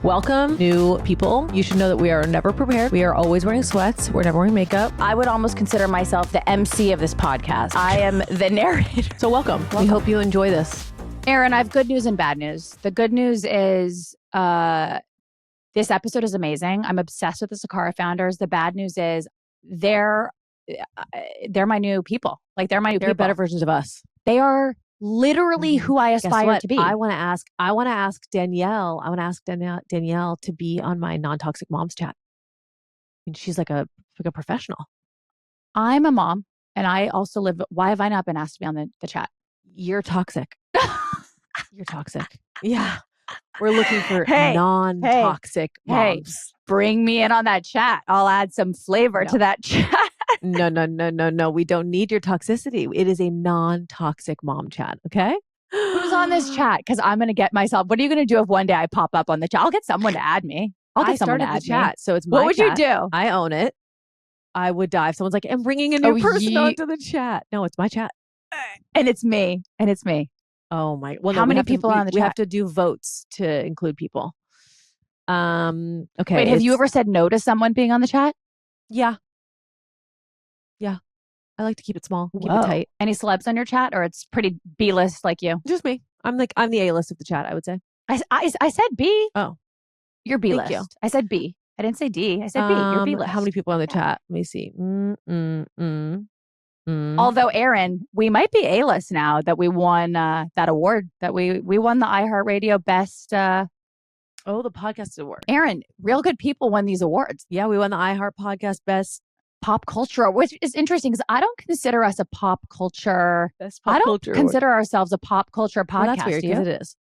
Welcome, new people. You should know that we are never prepared. We are always wearing sweats. We're never wearing makeup. I would almost consider myself the MC of this podcast. I am the narrator. So welcome. We hope you enjoy this. Erin, I have good news and bad news. The good news is this episode is amazing. I'm obsessed with the Sakara founders. The bad news is they're my new people. Like they're my new people. Better versions of us. They are literally who I aspire to be. I want to ask Danielle. I want to ask Danielle to be on my non-toxic moms chat. I mean, she's like a professional. I'm a mom, and I also live. Why have I not been asked to be on the chat? You're toxic. You're toxic. Yeah. We're looking for non-toxic moms. Hey, bring me in on that chat. I'll add some flavor to that chat. No. We don't need your toxicity. It is a non-toxic mom chat. Okay. Who's on this chat? Because I'm going to get myself. What are you going to do if one day I pop up on the chat? I'll get someone to add me. I started the chat. So it's my What would chat. you do? I own it. I would die if someone's like, I'm bringing a new person onto the chat. No, it's my chat. And it's me. Oh my. Well, how many people are on the chat? We have to do votes to include people. Okay. Wait, have you ever said no to someone being on the chat? Yeah. I like to keep it small, keep it tight. Any celebs on your chat, or it's pretty B-list like you? Just me. I'm the A-list of the chat, I would say. I said B. Oh. You're B-list. Thank you. I said B. I didn't say D. I said B. You're B-list. How many people on the chat? Let me see. Although, Erin, we might be A-list now that we won that award, that we won the iHeartRadio Best... the podcast award. Erin, real good people won these awards. Yeah, we won the iHeart Podcast Best Pop Culture, which is interesting because I don't consider us a pop culture. I don't consider ourselves a pop culture podcast. Well, that's weird because it is.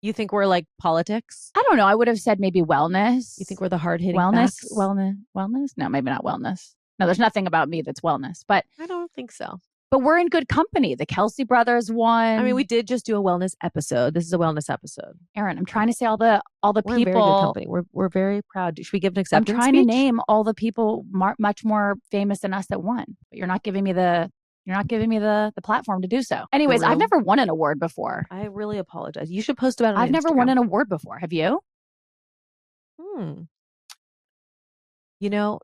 You think we're like politics? I don't know. I would have said maybe wellness. You think we're the hard-hitting wellness? facts? Wellness? No, maybe not wellness. No, there's nothing about me that's wellness, but I don't think so. But we're in good company. The Kelsey brothers won. I mean, we did just do a wellness episode. This is a wellness episode. Erin, I'm trying to say all the we're people. In very good company. We're very proud. Should we give an acceptance I'm trying speech? to name all the people much more famous than us that won. But you're not giving me the platform to do so. Anyways, I've never won an award before. I really apologize. You should post about it on I've never Instagram. won an award before. Have you? You know,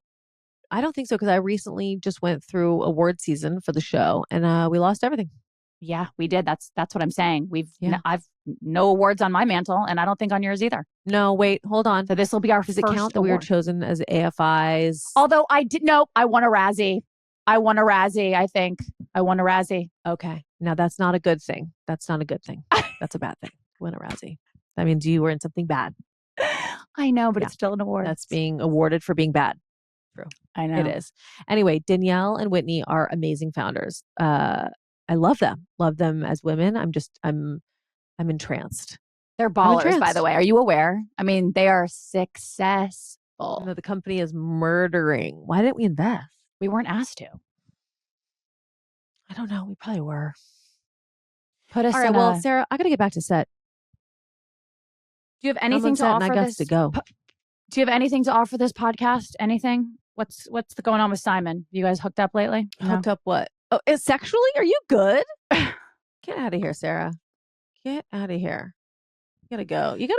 I don't think so because I recently just went through award season for the show and we lost everything. Yeah, we did. That's what I'm saying. I've no awards on my mantle, and I don't think on yours either. No, wait, hold on. So this will be our Does first it count that award. we were chosen as AFI's? Although I won a Razzie. I think I won a Razzie. Okay, now that's not a good thing. That's not a good thing. That's a bad thing. Win a Razzie. That means you were in something bad. I know, but it's still an award. That's being awarded for being bad. True. I know. It is. Anyway, Danielle and Whitney are amazing founders. I love them. Love them as women. I'm entranced. They're ballers, by the way. Are you aware? I mean, they are successful. No, the company is murdering. Why didn't we invest? We weren't asked to. I don't know. We probably were. Put us all right. Well, Sarah, I got to get back to set. Do you have anything to offer? I got to go. Do you have anything to offer this podcast? Anything? What's going on with Simon? You guys hooked up lately? Hooked up what? Oh, sexually? Are you good? Get out of here, Sarah. Get out of here. You gotta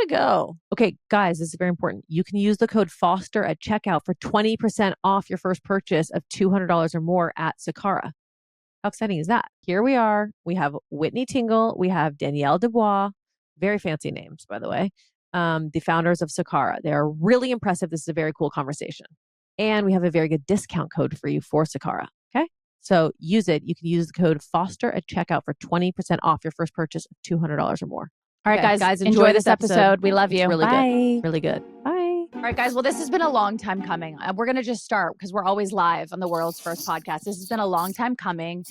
go. Okay, guys, this is very important. You can use the code FOSTER at checkout for 20% off your first purchase of $200 or more at Sakara. How exciting is that? Here we are. We have Whitney Tingle. We have Danielle DuBoise. Very fancy names, by the way. The founders of Sakara. They are really impressive. This is a very cool conversation. And we have a very good discount code for you for Sakara. Okay. So use it. You can use the code FOSTER at checkout for 20% off your first purchase of $200 or more. All right, guys, enjoy this episode. We love you. It's really Bye. good. Really good. Bye. All right, guys. Well, this has been a long time coming. We're going to just start because we're always live on the world's first podcast. This has been a long time coming.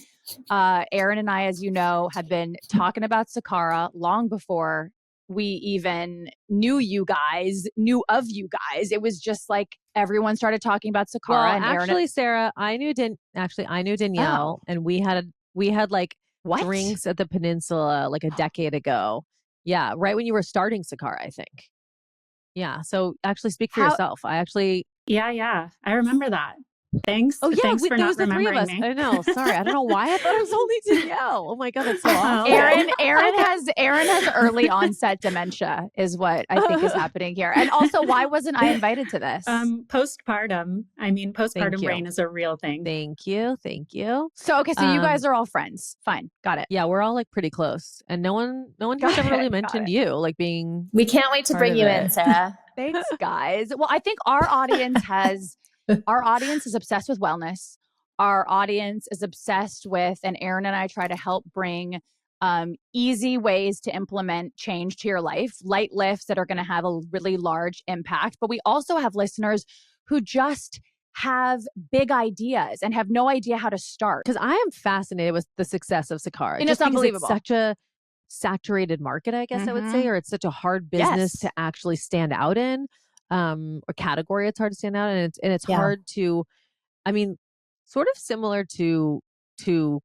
Erin and I, as you know, have been talking about Sakara long before we even knew of you guys. It was just like everyone started talking about Sakara. Well, and actually, Erin Sarah, I knew Danielle, and we had like drinks at the Peninsula like a decade ago. Yeah, right when you were starting Sakara, I think. Yeah, so actually speak for yourself. Yeah. I remember that. Thanks. Oh yeah, Thanks for there not was the three of remembering us. me. I know. Sorry, I don't know why I thought it was only Danielle. Oh my god, that's so awful. Aaron has early onset dementia, is what I think is happening here. And also, why wasn't I invited to this? Postpartum. I mean, postpartum you. brain is a real thing. Thank you. So okay, so you guys are all friends. Fine, got it. Yeah, we're all like pretty close, and no one has ever really mentioned you like being. We can't wait to bring you in, Sarah. Thanks, guys. Well, I think our audience is obsessed with wellness. Our audience is obsessed with, and Erin and I try to help bring easy ways to implement change to your life, light lifts that are going to have a really large impact. But we also have listeners who just have big ideas and have no idea how to start. Because I am fascinated with the success of Sakara. And it's unbelievable. It's such a saturated market, I guess I would say, or it's such a hard business to actually stand out in, or category it's hard to stand out in. And it's hard to, I mean, sort of similar to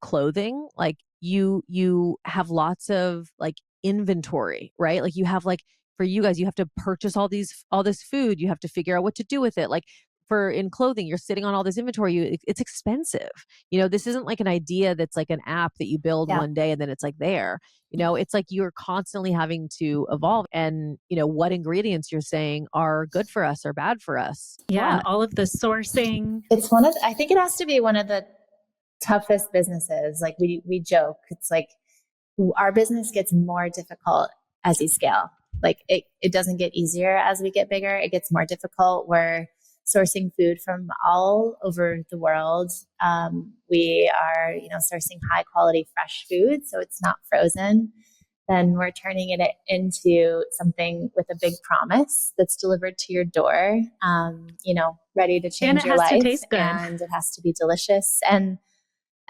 clothing. Like you have lots of like inventory, right? Like you have like, for you guys, you have to purchase all this food. You have to figure out what to do with it. Like for in clothing, you're sitting on all this inventory. It's expensive. This isn't like an idea that's like an app that you build one day and then it's like there. It's like you're constantly having to evolve, and what ingredients you're saying are good for us or bad for us. Yeah, and all of the sourcing. It's I think it has to be one of the toughest businesses. Like we joke, it's like our business gets more difficult as you scale. Like it doesn't get easier as we get bigger. It gets more difficult. We're sourcing food from all over the world. We are, sourcing high quality fresh food, so it's not frozen. Then we're turning it into something with a big promise that's delivered to your door, ready to change your life. And it has to taste good. And it has to be delicious and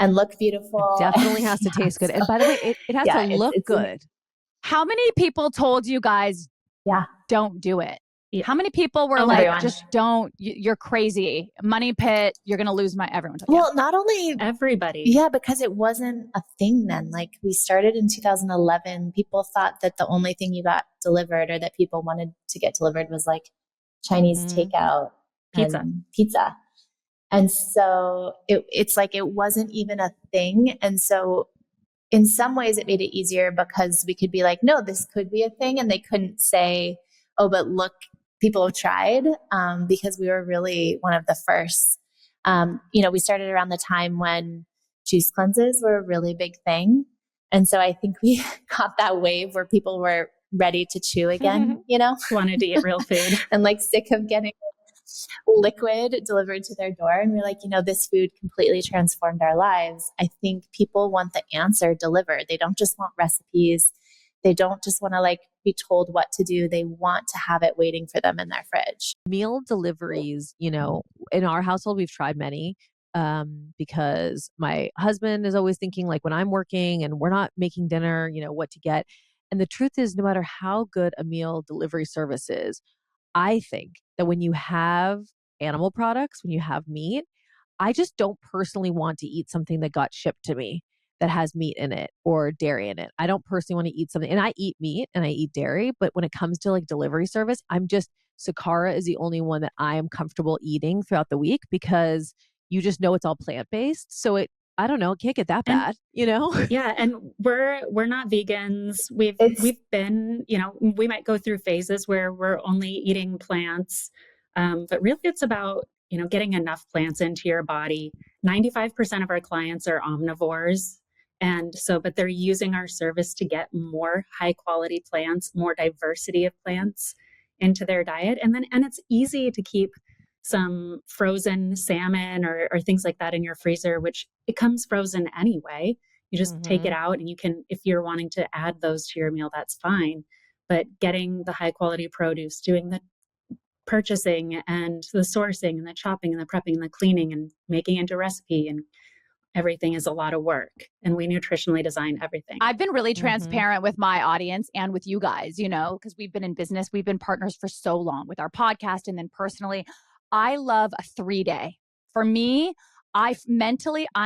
look beautiful. It definitely has to taste good. And by the way, it has to look good. How many people told you guys, don't do it? Yeah. How many people were like, just don't, you're crazy. Money pit, you're going to lose everyone. Well, not only everybody. Yeah, because it wasn't a thing then. Like we started in 2011. People thought that the only thing you got delivered or that people wanted to get delivered was like Chinese takeout pizza. And so it's like, it wasn't even a thing. And so in some ways it made it easier because we could be like, no, this could be a thing. And they couldn't say, oh, but look, people have tried, because we were really one of the first. We started around the time when juice cleanses were a really big thing. And so I think we caught that wave where people were ready to chew again, wanted to eat real food and like sick of getting liquid delivered to their door. And we're like, this food completely transformed our lives. I think people want the answer delivered. They don't just want recipes. They don't just want to like be told what to do. They want to have it waiting for them in their fridge. Meal deliveries, in our household, we've tried many, because my husband is always thinking like when I'm working and we're not making dinner, what to get. And the truth is, no matter how good a meal delivery service is, I think that when you have animal products, when you have meat, I just don't personally want to eat something that got shipped to me that has meat in it or dairy in it. I don't personally want to eat something, and I eat meat and I eat dairy, but when it comes to like delivery service, Sakara is the only one that I am comfortable eating throughout the week because you just know it's all plant-based. So I don't know, it can't get that bad, Yeah. And we're not vegans. We've been, we might go through phases where we're only eating plants. But really it's about, getting enough plants into your body. 95% of our clients are omnivores. And so, but they're using our service to get more high quality plants, more diversity of plants into their diet. And it's easy to keep some frozen salmon or things like that in your freezer, which it comes frozen anyway. You just take it out and you can, if you're wanting to add those to your meal, that's fine. But getting the high quality produce, doing the purchasing and the sourcing and the chopping and the prepping and the cleaning and making into recipe and everything is a lot of work. And we nutritionally design everything. I've been really transparent with my audience and with you guys, because we've been in business. We've been partners for so long with our podcast. And then personally, I love a 3-day. For me, I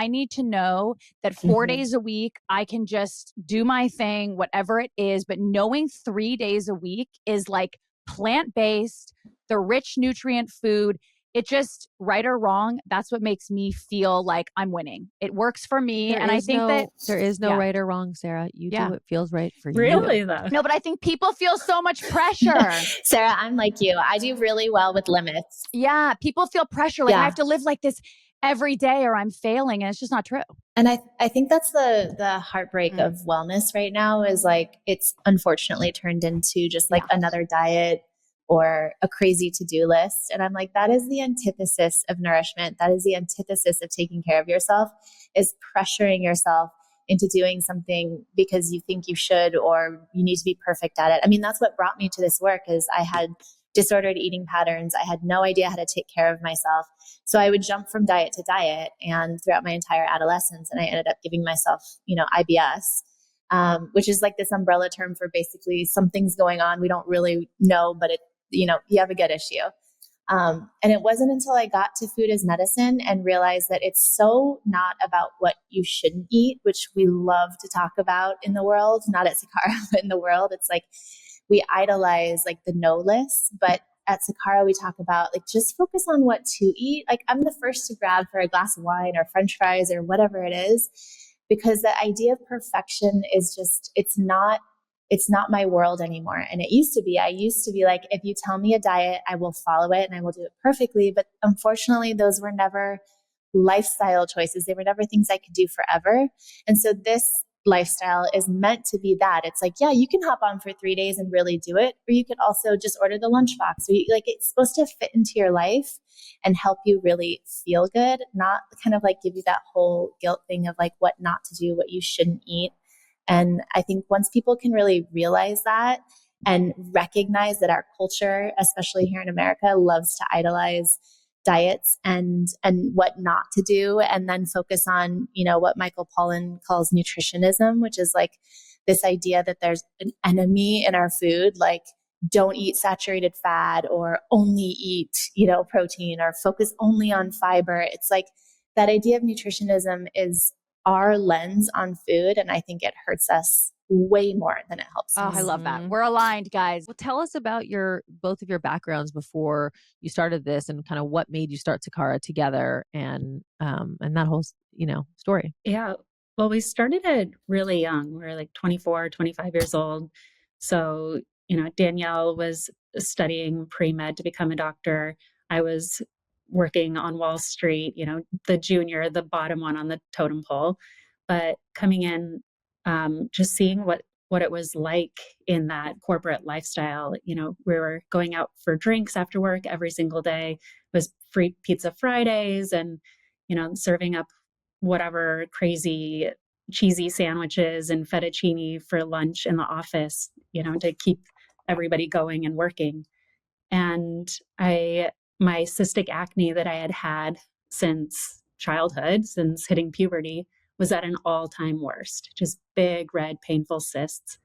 need to know that 4 days a week, I can just do my thing, whatever it is. But knowing 3 days a week is like plant-based, the rich nutrient food it just, right or wrong, that's what makes me feel like I'm winning. It works for me. And I think that there is no right or wrong, Sarah. You do what feels right for you. Really though? No, but I think people feel so much pressure. Sarah, I'm like you. I do really well with limits. Yeah. People feel pressure. Like I have to live like this every day or I'm failing. And it's just not true. And I think that's the heartbreak of wellness right now is like, it's unfortunately turned into just like another diet or a crazy to-do list. And I'm like, that is the antithesis of nourishment. That is the antithesis of taking care of yourself, is pressuring yourself into doing something because you think you should, or you need to be perfect at it. I mean, that's what brought me to this work is I had disordered eating patterns. I had no idea how to take care of myself. So I would jump from diet to diet and throughout my entire adolescence. And I ended up giving myself, IBS, which is like this umbrella term for basically something's going on. We don't really know, but you have a gut issue. And it wasn't until I got to food as medicine and realized that it's so not about what you shouldn't eat, which we love to talk about in the world, not at Sakara, but in the world. It's like we idolize like the no list, but at Sakara, we talk about like just focus on what to eat. Like I'm the first to grab for a glass of wine or French fries or whatever it is, because the idea of perfection is just, it's not my world anymore. And it used to be, I used to be like, if you tell me a diet, I will follow it and I will do it perfectly. But unfortunately, those were never lifestyle choices. They were never things I could do forever. And so this lifestyle is meant to be that. It's like, yeah, you can hop on for 3 days and really do it. Or you could also just order the lunchbox. It's supposed to fit into your life and help you really feel good, not kind of like give you that whole guilt thing of like what not to do, what you shouldn't eat. And I think once people can really realize that and recognize that our culture, especially here in America, loves to idolize diets and what not to do, and then focus on, what Michael Pollan calls nutritionism, which is like this idea that there's an enemy in our food, like don't eat saturated fat or only eat, protein or focus only on fiber. It's like that idea of nutritionism is our lens on food. And I think it hurts us way more than it helps us. I love that. We're aligned, guys. Well, tell us about both of your backgrounds before you started this and kind of what made you start Sakara together and that whole, story. Yeah. Well, we started it really young. We were like 24, 25 years old. So, Danielle was studying pre-med to become a doctor. I was working on Wall Street, the junior, the bottom one on the totem pole, but coming in, just seeing what it was like in that corporate lifestyle. We were going out for drinks after work every single day. It was free pizza Fridays and, serving up whatever crazy cheesy sandwiches and fettuccine for lunch in the office, to keep everybody going and working. And my cystic acne that I had had since childhood, since hitting puberty, was at an all-time worst, just big, red, painful cysts.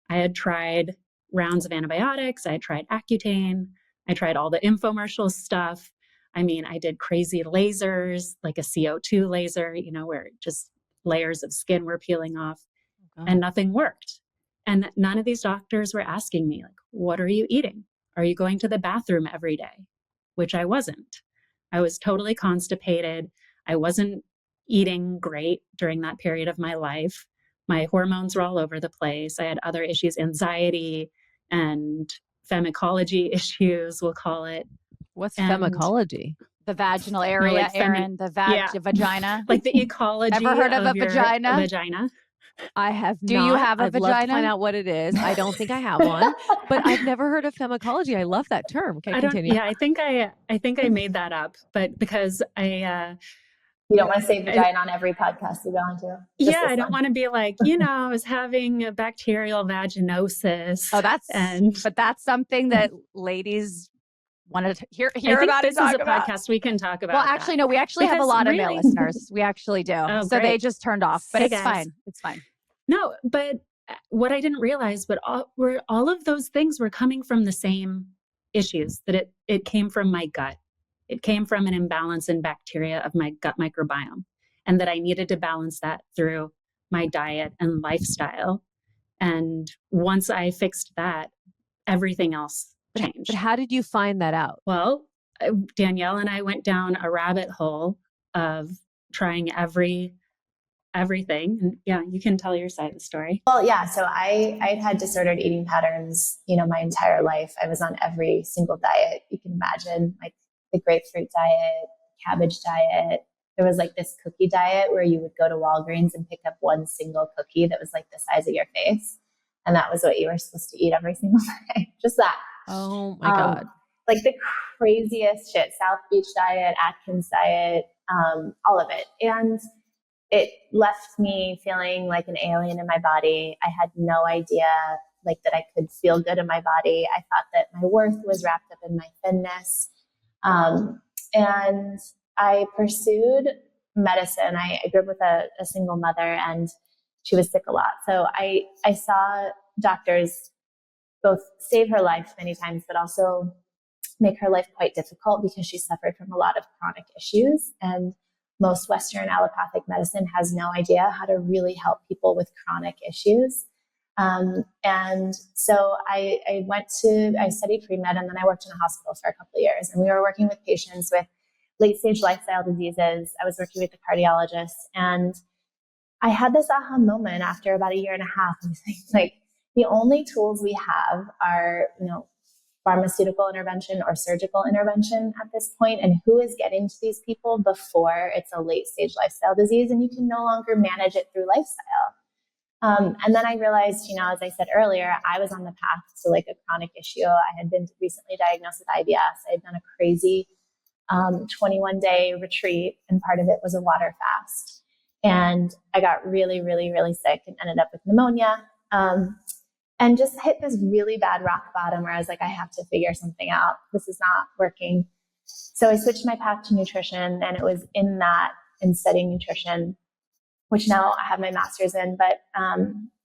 I had tried rounds of antibiotics. I had tried Accutane. I tried all the infomercial stuff. I mean, I did crazy lasers, like a CO2 laser, where just layers of skin were peeling off, and nothing worked. And none of these doctors were asking me, like, what are you eating? Are you going to the bathroom every day? Which I wasn't. I was totally constipated. I wasn't eating great during that period of my life. My hormones were all over the place. I had other issues, anxiety and pharmacology issues, we'll call it. What's pharmacology? The vaginal area, like Erin, the vagina. Like the ecology. Ever heard of a vagina? Vagina. I have not. Do you have a I'd vagina? love to find out what it is. I don't think I have one, but I've never heard of pharmacology. I love that term. Okay, continue. Yeah, I think I made that up, but because you don't want to say vagina on every podcast you go into. I don't want to be like, I was having a bacterial vaginosis. Oh, but that's something that ladies want to hear about. This is a podcast we can talk about. Well, actually, no, we actually have a lot of male listeners. We actually do. Oh, so they just turned off, but it's fine. It's fine. No, but what I didn't realize, but all of those things were coming from the same issues, that it came from my gut. It came from an imbalance in bacteria of my gut microbiome, and that I needed to balance that through my diet and lifestyle. And once I fixed that, everything else changed. But how did you find that out? Well, Danielle and I went down a rabbit hole of trying everything. And yeah, you can tell your side of the story. Well, yeah. So I'd had disordered eating patterns, my entire life. I was on every single diet you can imagine, like the grapefruit diet, cabbage diet. There was like this cookie diet where you would go to Walgreens and pick up one single cookie that was like the size of your face. And that was what you were supposed to eat every single day. Just that. Oh my God. Like the craziest shit, South Beach diet, Atkins diet, all of it. And it left me feeling like an alien in my body. I had no idea like that I could feel good in my body. I thought that my worth was wrapped up in my thinness. And I pursued medicine. I grew up with a single mother and she was sick a lot. So I saw doctors both save her life many times, but also make her life quite difficult because she suffered from a lot of chronic issues. And most Western allopathic medicine has no idea how to really help people with chronic issues. And so I studied pre-med and then I worked in a hospital for a couple of years, and we were working with patients with late stage lifestyle diseases. I was working with a cardiologist, and I had this aha moment after about a year and a half. I was like, the only tools we have are, pharmaceutical intervention or surgical intervention at this point, and who is getting to these people before it's a late stage lifestyle disease and you can no longer manage it through lifestyle. And then I realized, as I said earlier, I was on the path to like a chronic issue. I had been recently diagnosed with IBS. I had done a crazy 21-day retreat, and part of it was a water fast. And I got really, really, really sick and ended up with pneumonia. And just hit this really bad rock bottom where I was like, I have to figure something out. This is not working. So I switched my path to nutrition, and it was in studying nutrition, which now I have my master's in. But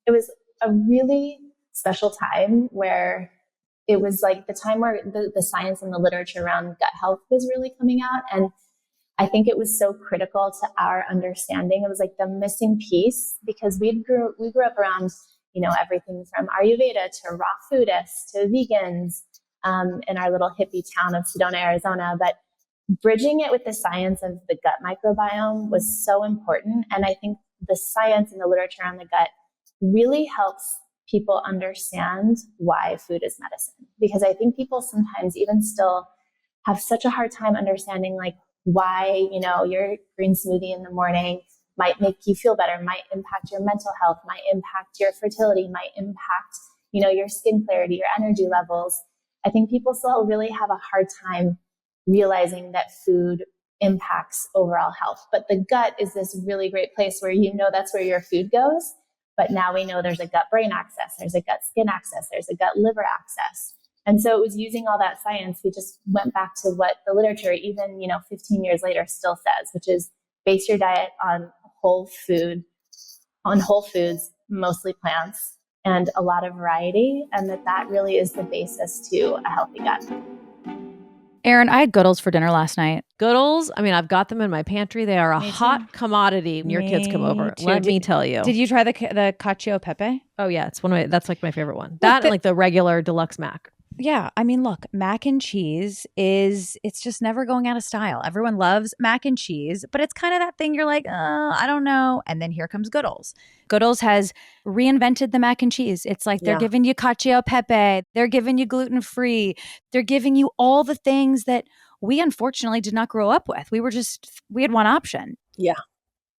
it was a really special time where it was like the time where the science and the literature around gut health was really coming out. And I think it was so critical to our understanding. It was like the missing piece, because we grew up around everything from Ayurveda to raw foodists to vegans in our little hippie town of Sedona, Arizona. But bridging it with the science of the gut microbiome was so important. And I think the science and the literature on the gut really helps people understand why food is medicine. Because I think people sometimes even still have such a hard time understanding like why, your green smoothie in the morning might make you feel better, might impact your mental health, might impact your fertility, might impact, your skin clarity, your energy levels. I think people still really have a hard time realizing that food impacts overall health. But the gut is this really great place where that's where your food goes. But now we know there's a gut-brain axis, there's a gut-skin axis, there's a gut-liver axis. And so it was using all that science. We just went back to what the literature, even 15 years later, still says, which is base your diet on whole foods, mostly plants, and a lot of variety, and that really is the basis to a healthy gut. Erin, I had Goodles for dinner last night. Goodles, I've got them in my pantry. They are a hot commodity when your kids come over. Let me tell you. Did you try the cacio e pepe? Oh yeah, that's like my favorite one. That and like the regular deluxe mac. Yeah. Look, mac and cheese it's just never going out of style. Everyone loves mac and cheese, but it's kind of that thing you're like, I don't know. And then here comes Goodles. Goodles has reinvented the mac and cheese. It's like they're giving you cacio e pepe. They're giving you gluten-free. They're giving you all the things that we unfortunately did not grow up with. We had one option. Yeah.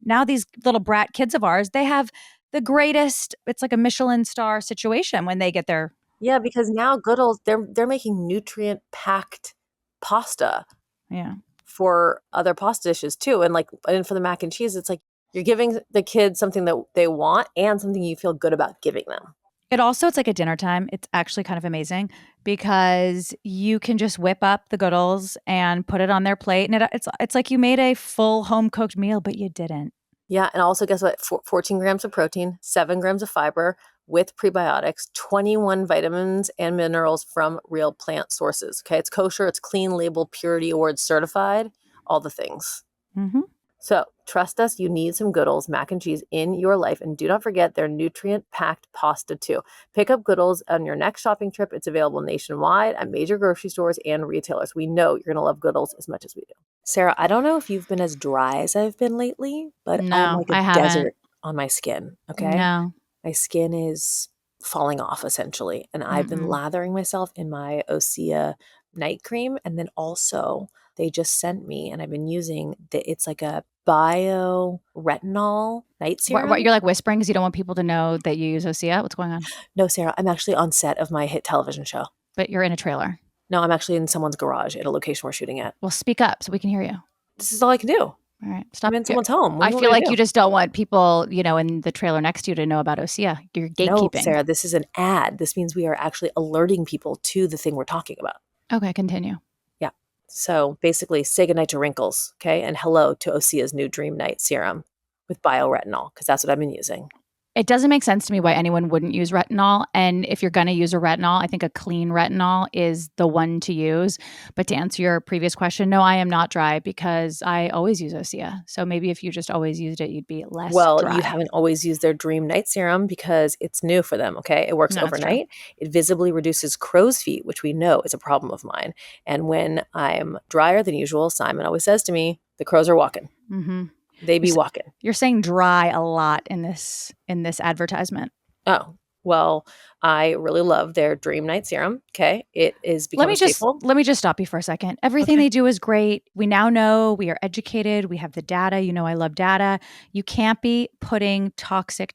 Now these little brat kids of ours, they have the greatest, it's like a Michelin star situation when they get their... Yeah, because now Goodles, they're making nutrient-packed pasta. Yeah. For other pasta dishes too. And for the mac and cheese, it's like you're giving the kids something that they want and something you feel good about giving them. It's like a dinner time. It's actually kind of amazing because you can just whip up the Goodles and put it on their plate. And it's like you made a full home-cooked meal, but you didn't. Yeah, and also guess what? 14 grams of protein, 7 grams of fiber with prebiotics, 21 vitamins and minerals from real plant sources. Okay, it's kosher, it's clean label, purity award certified, all the things. Mm-hmm. So trust us, you need some Goodles mac and cheese in your life. And do not forget their nutrient-packed pasta too. Pick up Goodles on your next shopping trip. It's available nationwide at major grocery stores and retailers. We know you're going to love Goodles as much as we do. Sarah, I don't know if you've been as dry as I've been lately, but I'm No, like a I haven't. desert on my skin, okay? No. My skin is falling off essentially. And I've been lathering myself in my Osea night cream. And then also they just sent me, and I've been using it's like a bio retinol night serum. What, you're like whispering because you don't want people to know that you use Osea? What's going on? No, Sarah, I'm actually on set of my hit television show. But you're in a trailer. No, I'm actually in someone's garage at a location we're shooting at. Well, speak up so we can hear you. This is all I can do. All right. Stop. I'm in someone's home. I feel like you just don't want people, in the trailer next to you to know about Osea. You're gatekeeping. No, Sarah, this is an ad. This means we are actually alerting people to the thing we're talking about. Okay, continue. Yeah. So basically, say goodnight to wrinkles, okay? And hello to Osea's new Dream Night Serum with bioretinol, because that's what I've been using. It doesn't make sense to me why anyone wouldn't use retinol. And if you're going to use a retinol, I think a clean retinol is the one to use. But to answer your previous question, no, I am not dry because I always use Osea. So maybe if you just always used it, you'd be less dry. You haven't always used their Dream Night Serum because it's new for them, okay? It works overnight. It visibly reduces crow's feet, which we know is a problem of mine. And when I'm drier than usual, Simon always says to me, the crows are walking. Mm-hmm. They be walking. You're saying dry a lot in this advertisement. Oh, well, I really love their Dream Night Serum. Okay. It is becoming a staple. Let me just stop you for a second. Everything they do is great. We now know, we are educated. We have the data. I love data. You can't be putting toxic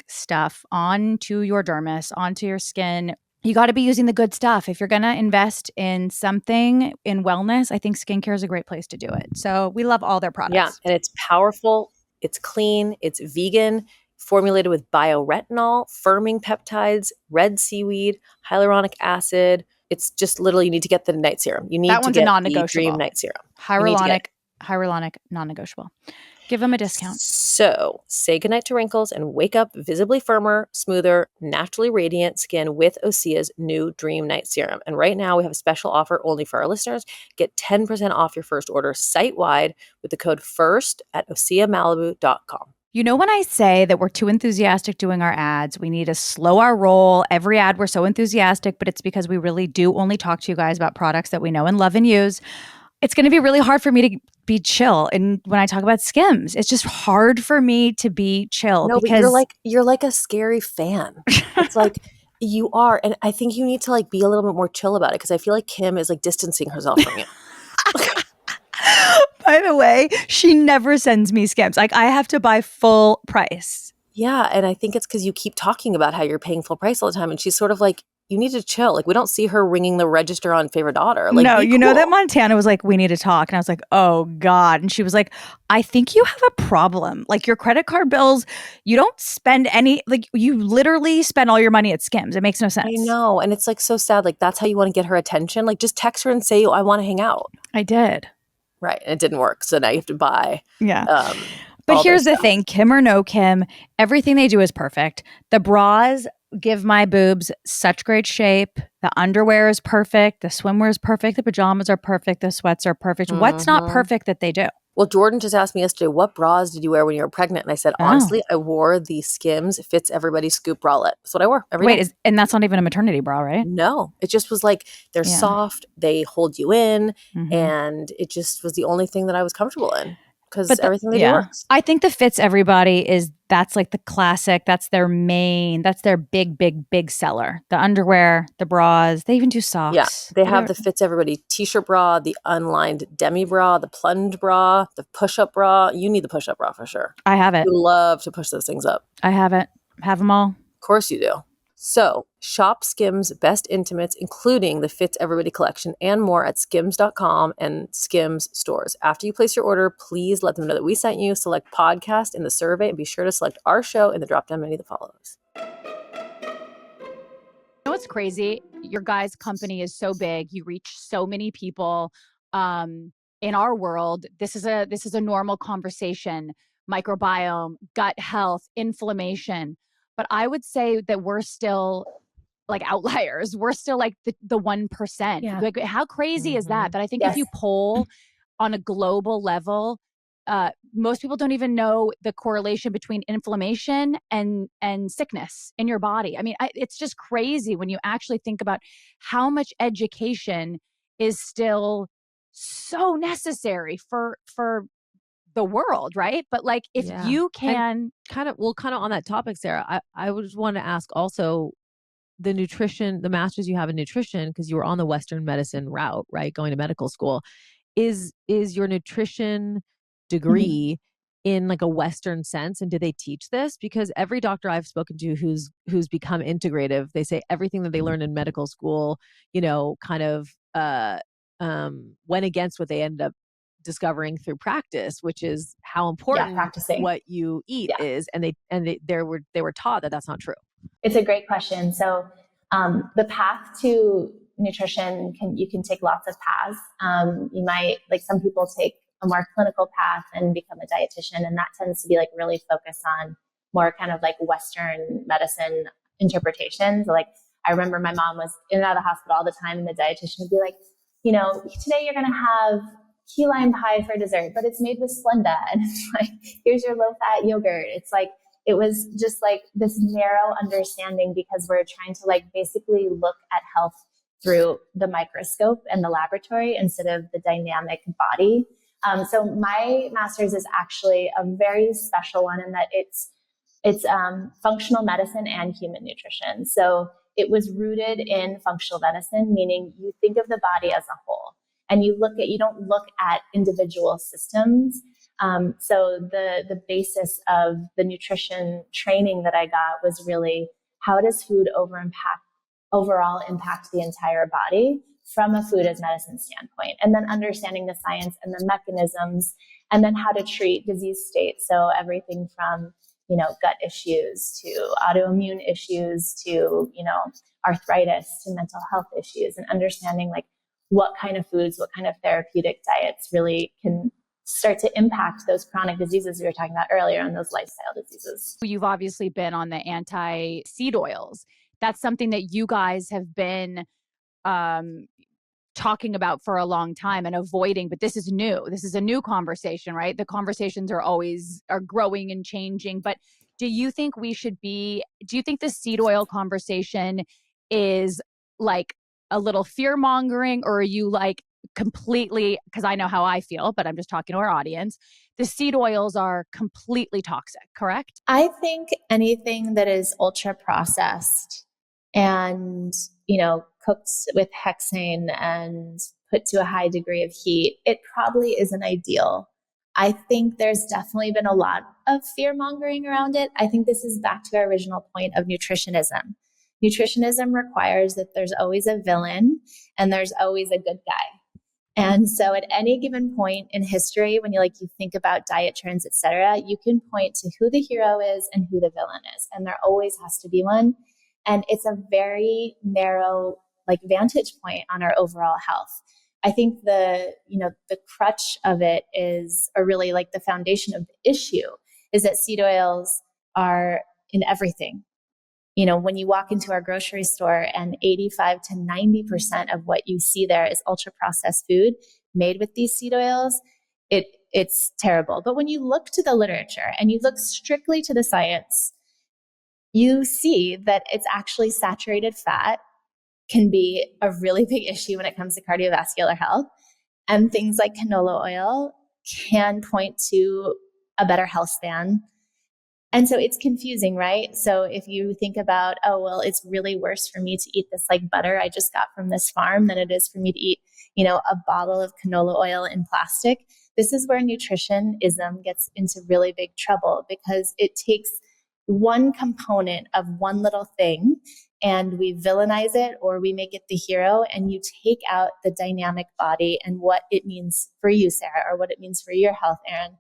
stuff onto your dermis, onto your skin. You got to be using the good stuff. If you're going to invest in something in wellness, I think skincare is a great place to do it. So we love all their products. Yeah. And it's powerful. It's clean. It's vegan, formulated with bioretinol, firming peptides, red seaweed, hyaluronic acid. It's just literally, you need to get the night serum. You need that one's to get a non-negotiable. the Dream Night Serum. Hyaluronic, non-negotiable. Give them a discount. So say goodnight to wrinkles and wake up visibly firmer, smoother, naturally radiant skin with Osea's new Dream Night Serum. And right now we have a special offer only for our listeners. Get 10% off your first order site-wide with the code FIRST at OseaMalibu.com. When I say that we're too enthusiastic doing our ads, we need to slow our roll. Every ad, we're so enthusiastic, but it's because we really do only talk to you guys about products that we know and love and use. It's going to be really hard for me to be chill. And when I talk about Skims, it's just hard for me to be chill. No, because but you're like a scary fan. It's like you are. And I think you need to be a little bit more chill about it, because I feel like Kim is distancing herself from you. By the way, she never sends me Skims. I have to buy full price. Yeah. And I think it's because you keep talking about how you're paying full price all the time. And she's sort of like, you need to chill. We don't see her ringing the register on Favorite Daughter. No, that Montana was like, we need to talk. And I was like, oh God. And she was like, I think you have a problem. Your credit card bills, you don't spend any, you literally spend all your money at Skims. It makes no sense. I know. And it's so sad. That's how you want to get her attention. Just text her and say, I want to hang out. I did. Right. And it didn't work. So now you have to buy. Yeah. But here's the thing, Kim or no Kim, everything they do is perfect. The bras give my boobs such great shape. The underwear is perfect. The swimwear is perfect. The pajamas are perfect. The sweats are perfect. Mm-hmm. What's not perfect that they do? Well, Jordan just asked me yesterday, what bras did you wear when you were pregnant? And I said, honestly, I wore the Skims Fits Everybody Scoop bralette. That's what I wore every day. And that's not even a maternity bra, right? No. It just was they're soft. They hold you in. Mm-hmm. And it just was the only thing that I was comfortable in. Because everything they do works. I think the Fits Everybody that's the classic. That's their main, that's their big, big, big seller. The underwear, the bras, they even do socks. Yeah, they have the Fits Everybody t-shirt bra, the unlined demi bra, the plunge bra, the push-up bra. You need the push-up bra for sure. I have it. You love to push those things up. I have it. Have them all. Of course you do. So shop Skims Best Intimates, including the Fits Everybody collection and more at skims.com and Skims stores. After you place your order, please let them know that we sent you. Select podcast in the survey and be sure to select our show in the drop-down menu that follows. What's crazy? Your guys' company is so big. You reach so many people. In our world, this is a normal conversation. Microbiome, gut health, inflammation. But I would say that we're still outliers. We're still the 1%. Yeah. How crazy is that? But I think if you poll on a global level, most people don't even know the correlation between inflammation and sickness in your body. I mean, it's just crazy when you actually think about how much education is still so necessary for the world, right? But like, if you can kind of on that topic, Sarah, I would just want to ask also the nutrition, the master's you have in nutrition, because you were on the Western medicine route, right? Going to medical school. Is your nutrition degree in like a Western sense? And do they teach this? Because every doctor I've spoken to who's become integrative, they say everything that they learned in medical school, kind of went against what they ended up discovering through practice, which is how important what you eat is. And they were taught that that's not true. It's a great question. So the path to nutrition you can take lots of paths. You might, like, some people take a more clinical path and become a dietitian, and that tends to be like really focused on more kind of like Western medicine interpretations. Like, I remember my mom was in and out of the hospital all the time, and the dietitian would be like, today you're going to have key lime pie for dessert, but it's made with Splenda, and it's like, here's your low fat yogurt. It's like, it was just like this narrow understanding, because we're trying to like basically look at health through the microscope and the laboratory instead of the dynamic body. So my master's is actually a very special one in that it's functional medicine and human nutrition. So it was rooted in functional medicine, meaning you think of the body as a whole, and you don't look at individual systems. So the basis of the nutrition training that I got was really, how does food overall impact the entire body from a food as medicine standpoint, and then understanding the science and the mechanisms, and then how to treat disease states. So everything from, gut issues to autoimmune issues to, arthritis to mental health issues, and understanding like what kind of foods, what kind of therapeutic diets really can start to impact those chronic diseases we were talking about earlier, and those lifestyle diseases. You've obviously been on the anti-seed oils. That's something that you guys have been talking about for a long time and avoiding, but this is new. This is a new conversation, right? The conversations are growing and changing. But do you think the seed oil conversation is like a little fear mongering, or are you like completely, because I know how I feel, but I'm just talking to our audience, the seed oils are completely toxic, correct? I think anything that is ultra processed and, cooked with hexane and put to a high degree of heat, it probably isn't ideal. I think there's definitely been a lot of fear mongering around it. I think this is back to our original point of nutritionism. Nutritionism requires that there's always a villain and there's always a good guy. And so at any given point in history, when you think about diet trends, et cetera, you can point to who the hero is and who the villain is. And there always has to be one. And it's a very narrow vantage point on our overall health. I think the crutch of it is, or really the foundation of the issue is that seed oils are in everything. When you walk into our grocery store and 85 to 90% of what you see there is ultra processed food made with these seed oils, it's terrible. But when you look to the literature and you look strictly to the science, you see that it's actually saturated fat can be a really big issue when it comes to cardiovascular health. And things like canola oil can point to a better health span. And so it's confusing, right? So if you think about, it's really worse for me to eat this butter I just got from this farm than it is for me to eat, a bottle of canola oil in plastic. This is where nutritionism gets into really big trouble, because it takes one component of one little thing and we villainize it, or we make it the hero, and you take out the dynamic body and what it means for you, Sarah, or what it means for your health, Erin.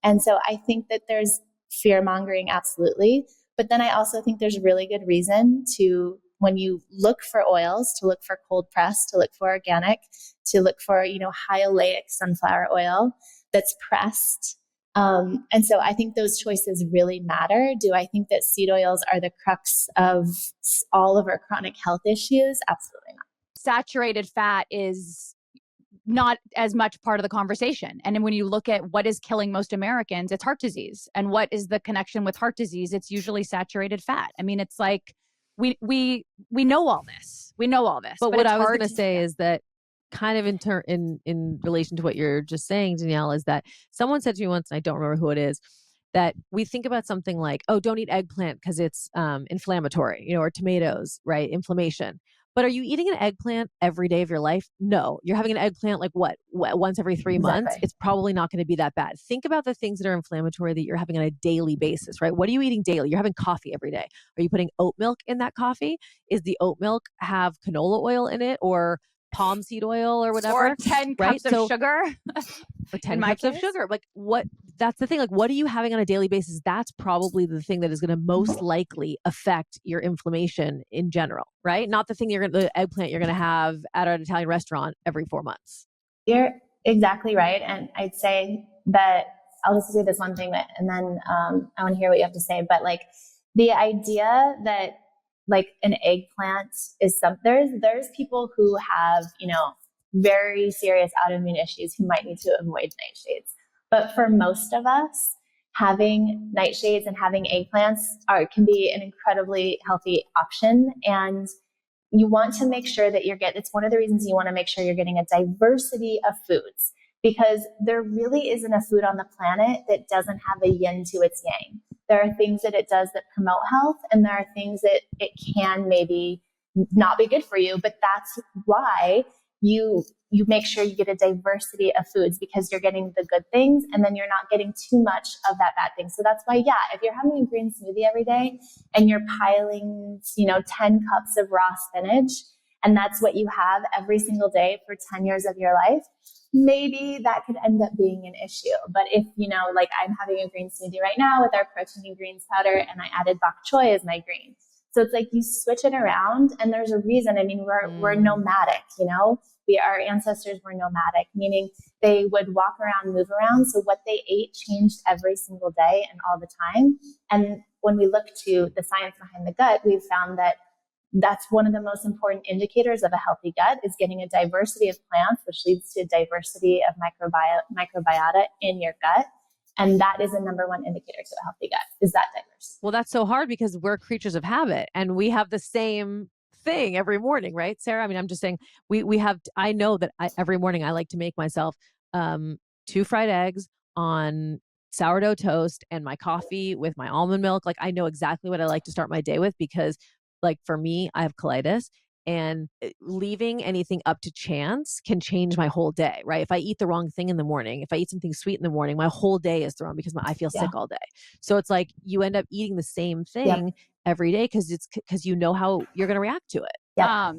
And so I think that there's fear mongering, absolutely. But then I also think there's really good reason to, when you look for oils, to look for cold pressed, to look for organic, to look for, high oleic sunflower oil that's pressed. And so I think those choices really matter. Do I think that seed oils are the crux of all of our chronic health issues? Absolutely not. Saturated fat is not as much part of the conversation. And then when you look at what is killing most Americans, it's heart disease. And what is the connection with heart disease? It's usually saturated fat. I mean, it's like we know all this. We know all this. But what I was going to say is that kind of in relation to what you're just saying, Danielle, is that someone said to me once, and I don't remember who it is, that we think about something like, oh, don't eat eggplant because it's inflammatory, or tomatoes, right? Inflammation. But are you eating an eggplant every day of your life? No. You're having an eggplant like what once every 3 months? It's probably not going to be that bad. Think about the things that are inflammatory that you're having on a daily basis, right? What are you eating daily? You're having coffee every day. Are you putting oat milk in that coffee? Is the oat milk have canola oil in it or palm seed oil or whatever? Or 10 cups of sugar. Or 10 cups of sugar. Like what? That's the thing. Like, what are you having on a daily basis? That's probably the thing that is going to most likely affect your inflammation in general, right? Not the thing the eggplant you're going to have at an Italian restaurant every 4 months. You're exactly right. And I'd say that I'll just say this one thing and then I want to hear what you have to say. But like the idea that like an eggplant is there's people who have, very serious autoimmune issues who might need to avoid nightshades. But for most of us, having nightshades and having eggplants can be an incredibly healthy option. And you want to make sure that it's one of the reasons you want to make sure you're getting a diversity of foods, because there really isn't a food on the planet that doesn't have a yin to its yang. There are things that it does that promote health, and there are things that it can maybe not be good for you. But that's why you make sure you get a diversity of foods, because you're getting the good things and then you're not getting too much of that bad thing. So that's why, if you're having a green smoothie every day and you're piling, 10 cups of raw spinach, and that's what you have every single day for 10 years of your life, maybe that could end up being an issue. But if, like I'm having a green smoothie right now with our protein and greens powder, and I added bok choy as my green. So it's like you switch it around, and there's a reason. I mean, we're nomadic, our ancestors were nomadic, meaning they would walk around, move around. So what they ate changed every single day and all the time. And when we look to the science behind the gut, we've found that that's one of the most important indicators of a healthy gut, is getting a diversity of plants, which leads to diversity of microbiota in your gut. And that is the number one indicator to a healthy gut, is that diversity. Well, that's so hard because we're creatures of habit and we have the same thing every morning, right, Sarah? I mean, I'm just saying I know that every morning I like to make myself 2 fried eggs on sourdough toast and my coffee with my almond milk. Like, I know exactly what I like to start my day with, because like for me, I have colitis, and leaving anything up to chance can change my whole day, right? If I eat the wrong thing in the morning, if I eat something sweet in the morning, my whole day is thrown because I feel sick all day. So it's like you end up eating the same thing every day because you know how you're going to react to it. Yeah.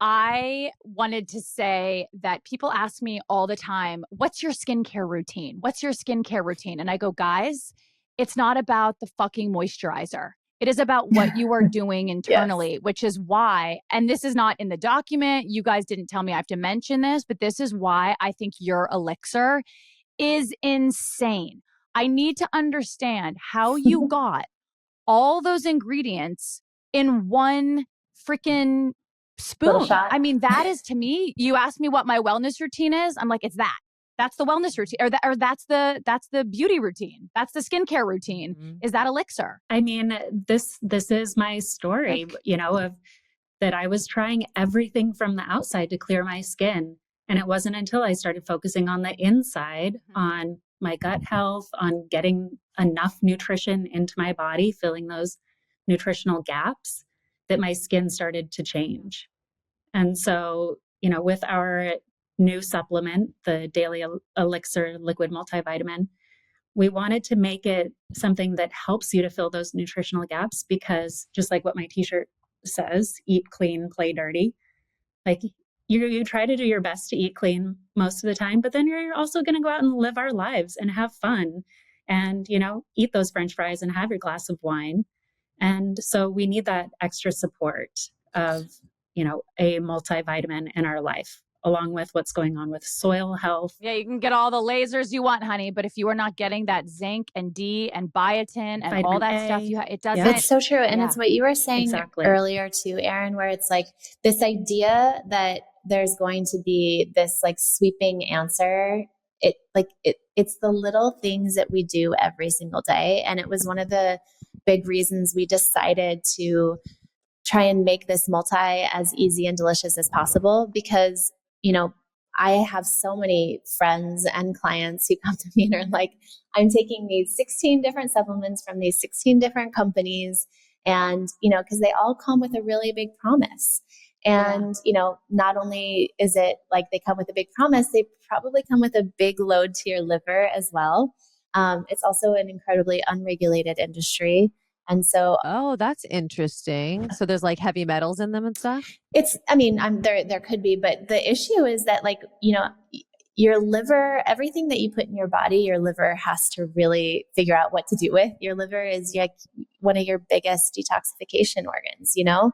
I wanted to say that people ask me all the time, what's your skincare routine? What's your skincare routine? And I go, guys, it's not about the fucking moisturizer. It is about what you are doing internally, which is why, and this is not in the document, you guys didn't tell me I have to mention this, but this is why I think your elixir is insane. I need to understand how you got all those ingredients in one freaking spoon. I mean, that is, to me, you asked me what my wellness routine is. I'm like, it's that. That's the wellness routine, or that's the beauty routine. That's the skincare routine. Mm-hmm. Is that elixir? I mean, this is my story, of that I was trying everything from the outside to clear my skin. And it wasn't until I started focusing on the inside, on my gut health, on getting enough nutrition into my body, filling those nutritional gaps, that my skin started to change. And so, with our new supplement, the Daily Elixir Liquid Multivitamin, we wanted to make it something that helps you to fill those nutritional gaps, because just like what my t-shirt says, eat clean, play dirty. Like you try to do your best to eat clean most of the time, but then you're also going to go out and live our lives and have fun and, eat those French fries and have your glass of wine. And so we need that extra support of, a multivitamin in our life, along with what's going on with soil health. Yeah, you can get all the lasers you want, honey, but if you are not getting that zinc and D and biotin and Vitamin all that A. stuff, it doesn't. It's so true. And it's what you were saying earlier too, Erin, where it's like this idea that there's going to be this like sweeping answer. It's the little things that we do every single day. And it was one of the big reasons we decided to try and make this multi as easy and delicious as possible, because, you know, I have so many friends and clients who come to me and are like, I'm taking these 16 different supplements from these 16 different companies. And, you know, because they all come with a really big promise. And, you know, not only is it like they come with a big promise, they probably come with a big load to your liver as well. It's also an incredibly unregulated industry. And so, oh, that's interesting. So there's like heavy metals in them and stuff. There could be, but the issue is that, like, you know, your liver, everything that you put in your body, your liver has to really figure out what to do with. Your liver is like one of your biggest detoxification organs, you know?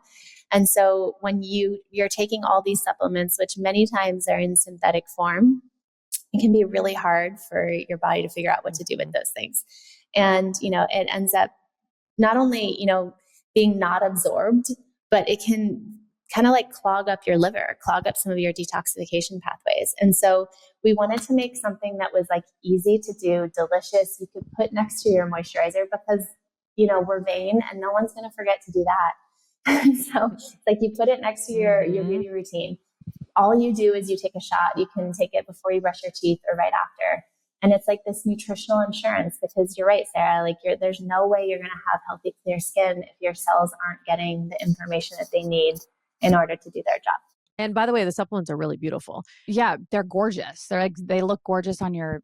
And so when you're taking all these supplements, which many times are in synthetic form, it can be really hard for your body to figure out what to do with those things. And, you know, it ends up not only, you know, being not absorbed, but it can kind of like clog up your liver, clog up some of your detoxification pathways. And so we wanted to make something that was like easy to do, delicious, you could put next to your moisturizer, because, you know, we're vain and no one's going to forget to do that. So it's like you put it next to your beauty routine. All you do is you take a shot. You can take it before you brush your teeth or right after. And it's like this nutritional insurance, because you're right, Sarah, like there's no way you're going to have healthy, clear skin if your cells aren't getting the information that they need in order to do their job. And by the way, the supplements are really beautiful. Yeah, they're gorgeous. They look gorgeous on your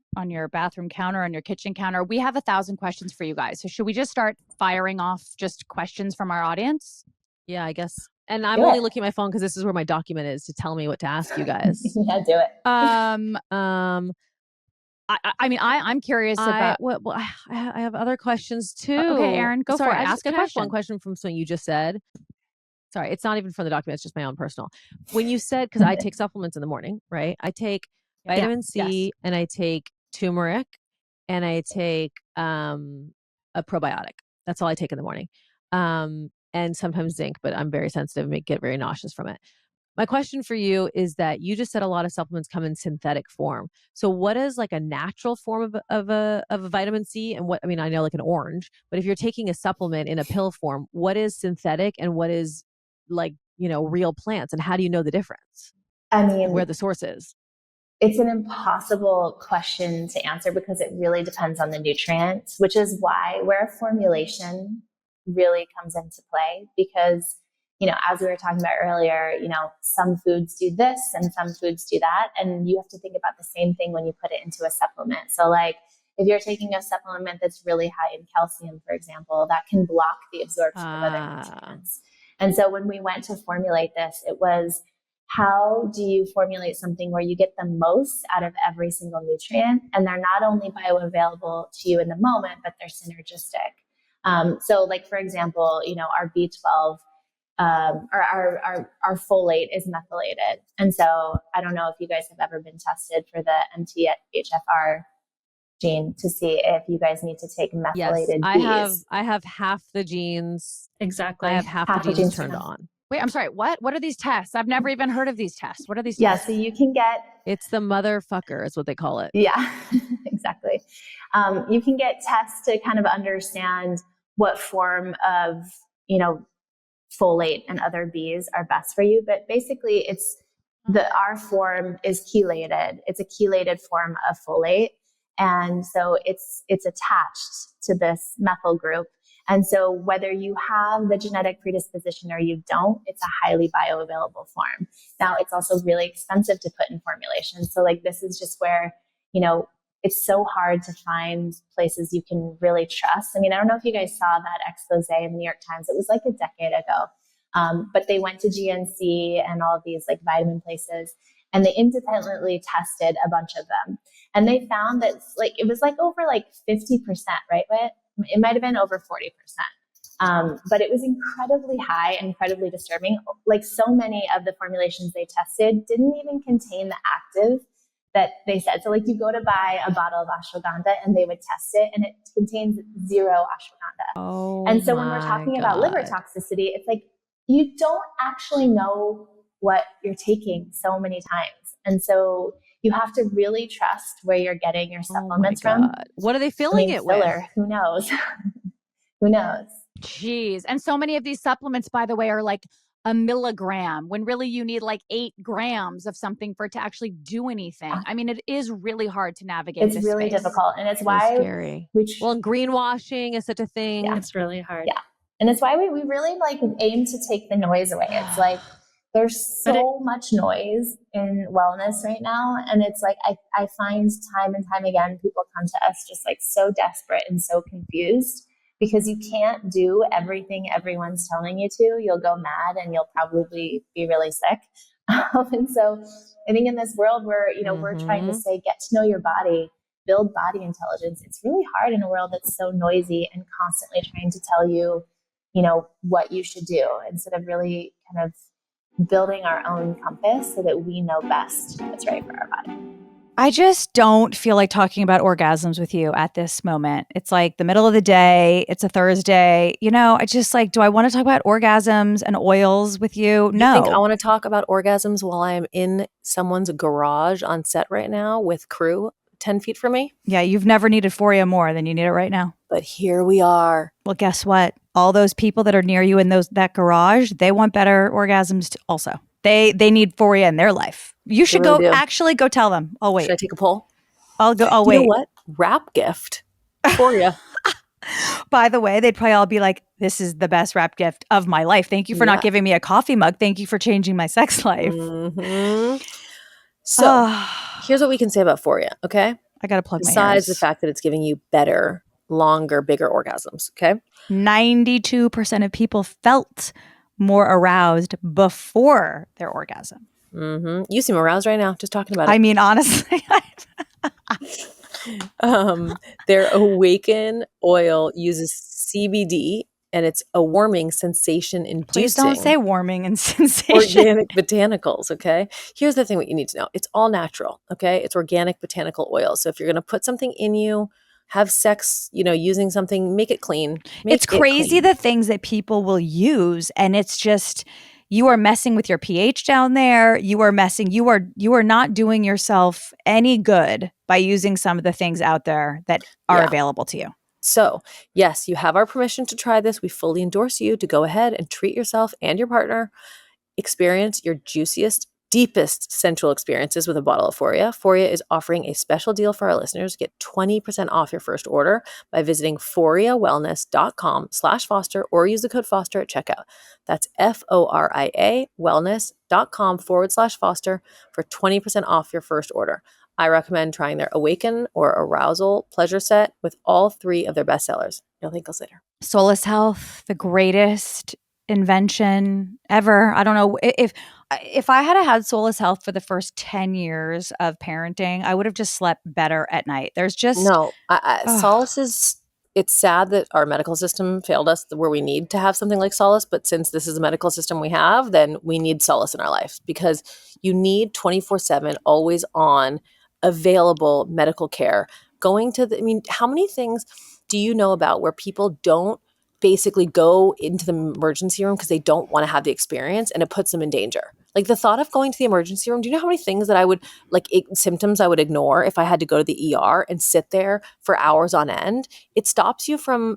bathroom counter, on your kitchen counter. We have 1,000 questions for you guys. So should we just start firing off just questions from our audience? Yeah, I guess. And I'm only looking at my phone because this is where my document is to tell me what to ask you guys. Yeah, do it. I'm curious about. I have other questions too. Okay, Erin, go for it. Ask a question. One question from something you just said. Sorry, it's not even from the document. It's just my own personal. When you said, because I take supplements in the morning, right? I take vitamin C and I take turmeric and I take a probiotic. That's all I take in the morning. And sometimes zinc, but I'm very sensitive and get very nauseous from it. My question for you is that you just said a lot of supplements come in synthetic form. So what is like a natural form of a vitamin C? And I know like an orange, but if you're taking a supplement in a pill form, what is synthetic and what is like, you know, real plants? And how do you know the difference? I mean, where the source is? It's an impossible question to answer because it really depends on the nutrients, which is why where formulation really comes into play, because, you know, as we were talking about earlier, you know, some foods do this and some foods do that. And you have to think about the same thing when you put it into a supplement. So like if you're taking a supplement that's really high in calcium, for example, that can block the absorption of other nutrients. And so when we went to formulate this, it was, how do you formulate something where you get the most out of every single nutrient? And they're not only bioavailable to you in the moment, but they're synergistic. So like, for example, you know, our B12, or our folate is methylated. And so I don't know if you guys have ever been tested for the MTHFR gene to see if you guys need to take methylated Bs. I have half the genes. Exactly. I have half the genes turned on. Wait, I'm sorry. What are these tests? I've never even heard of these tests. What are these Yeah, tests? so you can get... It's the motherfucker is what they call it. Yeah, exactly. You can get tests to kind of understand what form of, you know, folate and other Bs are best for you. But basically our form is chelated. It's a chelated form of folate. And so it's attached to this methyl group. And so whether you have the genetic predisposition or you don't, it's a highly bioavailable form. Now, it's also really expensive to put in formulation. So like, this is just where, you know, it's so hard to find places you can really trust. I mean, I don't know if you guys saw that expose in the New York Times. It was like a decade ago. But they went to GNC and all of these like vitamin places, and they independently tested a bunch of them. And they found that like, it was like over like 50%, right? But it might've been over 40%. But it was incredibly high, incredibly disturbing. Like so many of the formulations they tested didn't even contain the active that they said. So like you go to buy a bottle of ashwagandha and they would test it and it contains 0 ashwagandha. Oh, and so when we're talking about liver toxicity, it's like, you don't actually know what you're taking so many times. And so you have to really trust where you're getting your supplements from. What are they filling it filler, with? Who knows? Who knows? Jeez. And so many of these supplements, by the way, are like a milligram when really you need like 8 grams of something for it to actually do anything. I mean, it is really hard to navigate. It's really difficult. And it's why scary. Well, greenwashing is such a thing. Yeah, it's really hard. Yeah. And it's why we really like aim to take the noise away. It's like there's so much noise in wellness right now. And it's like I find time and time again, people come to us just like so desperate and so confused because you can't do everything everyone's telling you to. You'll go mad and you'll probably be really sick. And so I think in this world where, you know, we're trying to say, get to know your body, build body intelligence. It's really hard in a world that's so noisy and constantly trying to tell you, you know, what you should do instead of really kind of building our own compass so that we know best what's right for our body. I just don't feel like talking about orgasms with you at this moment. It's like the middle of the day. It's a Thursday. You know, I just like, do I want to talk about orgasms and oils with you? No. You think I want to talk about orgasms while I am in someone's garage on set right now with crew 10 feet from me? Yeah, you've never needed Foria more than you need it right now. But here we are. Well, guess what? All those people that are near you in that garage, they want better orgasms also. They need Foria in their life. You should go tell them. Oh, wait. Should I take a poll? I'll go. Oh, wait. You know what? Wrap gift for you. By the way, they'd probably all be like, this is the best wrap gift of my life. Thank you for not giving me a coffee mug. Thank you for changing my sex life. Mm-hmm. So here's what we can say about Foria, okay? I got to plug my ears. Besides the fact that it's giving you better, longer, bigger orgasms, okay? 92% of people felt more aroused before their orgasm. Mm-hmm. You seem aroused right now, just talking about it. I mean, honestly. Their Awaken oil uses CBD, and it's a warming sensation inducing. Please don't say warming and sensation. Organic botanicals, okay? Here's the thing what you need to know. It's all natural, okay? It's organic botanical oil. So if you're going to put something in you, have sex, you know, using something, make it clean. It's crazy the things that people will use, and it's just you are messing with your pH down there. You are not doing yourself any good by using some of the things out there that are available to you. So, yes, you have our permission to try this. We fully endorse you to go ahead and treat yourself and your partner. Experience your juiciest, deepest sensual experiences with a bottle of Foria. Foria is offering a special deal for our listeners. Get 20% off your first order by visiting foriawellness.com/Foster or use the code Foster at checkout. That's FORIA wellness.com/Foster for 20% off your first order. I recommend trying their Awaken or Arousal pleasure set with all 3 of their bestsellers. You'll thank us later. Soulless Health, the greatest invention ever. I don't know if I had Soulless Health for the first 10 years of parenting, I would have just slept better at night. There's just Solace is. It's sad that our medical system failed us where we need to have something like Solace, but since this is a medical system we have, then we need Solace in our lives because you need 24/7, always on, available medical care. How many things do you know about where people don't basically go into the emergency room because they don't want to have the experience and it puts them in danger? Like the thought of going to the emergency room, do you know how many things that I would symptoms I would ignore if I had to go to the ER and sit there for hours on end? It stops you from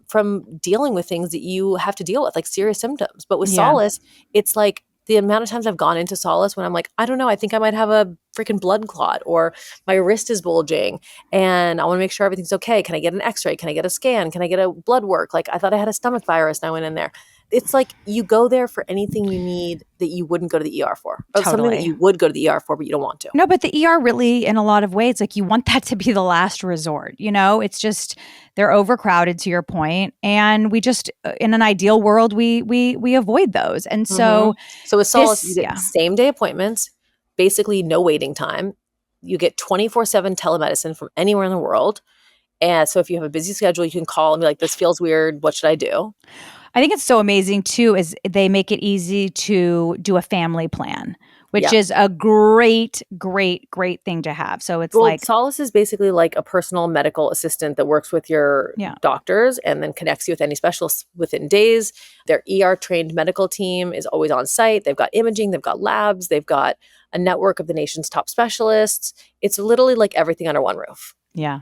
dealing with things that you have to deal with, like serious symptoms. But with Solace, it's like the amount of times I've gone into Solace when I'm like, I don't know, I think I might have a freaking blood clot or my wrist is bulging and I want to make sure everything's okay. Can I get an x-ray? Can I get a scan? Can I get a blood work? Like I thought I had a stomach virus and I went in there. It's like you go there for anything you need that you wouldn't go to the ER for. Or something that you would go to the ER for, but you don't want to. No, but the ER really, in a lot of ways, like you want that to be the last resort. You know, it's just they're overcrowded to your point, and we just in an ideal world we avoid those. And so, so with Solace, you get same day appointments, basically no waiting time. You get 24/7 telemedicine from anywhere in the world. And so if you have a busy schedule, you can call and be like, this feels weird. What should I do? I think it's so amazing too is they make it easy to do a family plan which is a great, great, great thing to have. So it's like Solace is basically like a personal medical assistant that works with your doctors and then connects you with any specialists within days. Their ER trained medical team is always on site. They've got imaging, they've got labs, they've got a network of the nation's top specialists. It's literally like everything under one roof. Yeah.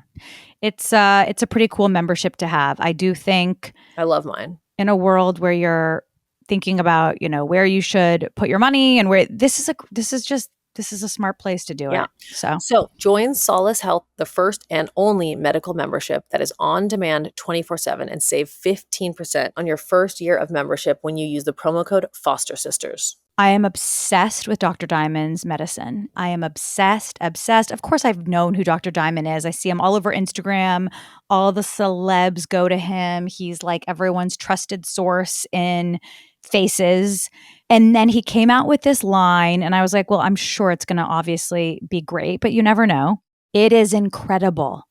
It's a pretty cool membership to have. I do think I love mine. In a world where you're thinking about, where you should put your money and where this is a smart place to do it. So join Solace Health, the first and only medical membership that is on demand 24/7, and save 15% on your first year of membership when you use the promo code Foster Sisters. I am obsessed with Dr. Diamond's medicine. I am obsessed. Of course, I've known who Dr. Diamond is. I see him all over Instagram. All the celebs go to him. He's like everyone's trusted source in faces. And then he came out with this line, and I was like, well, I'm sure it's going to obviously be great, but you never know. It is incredible.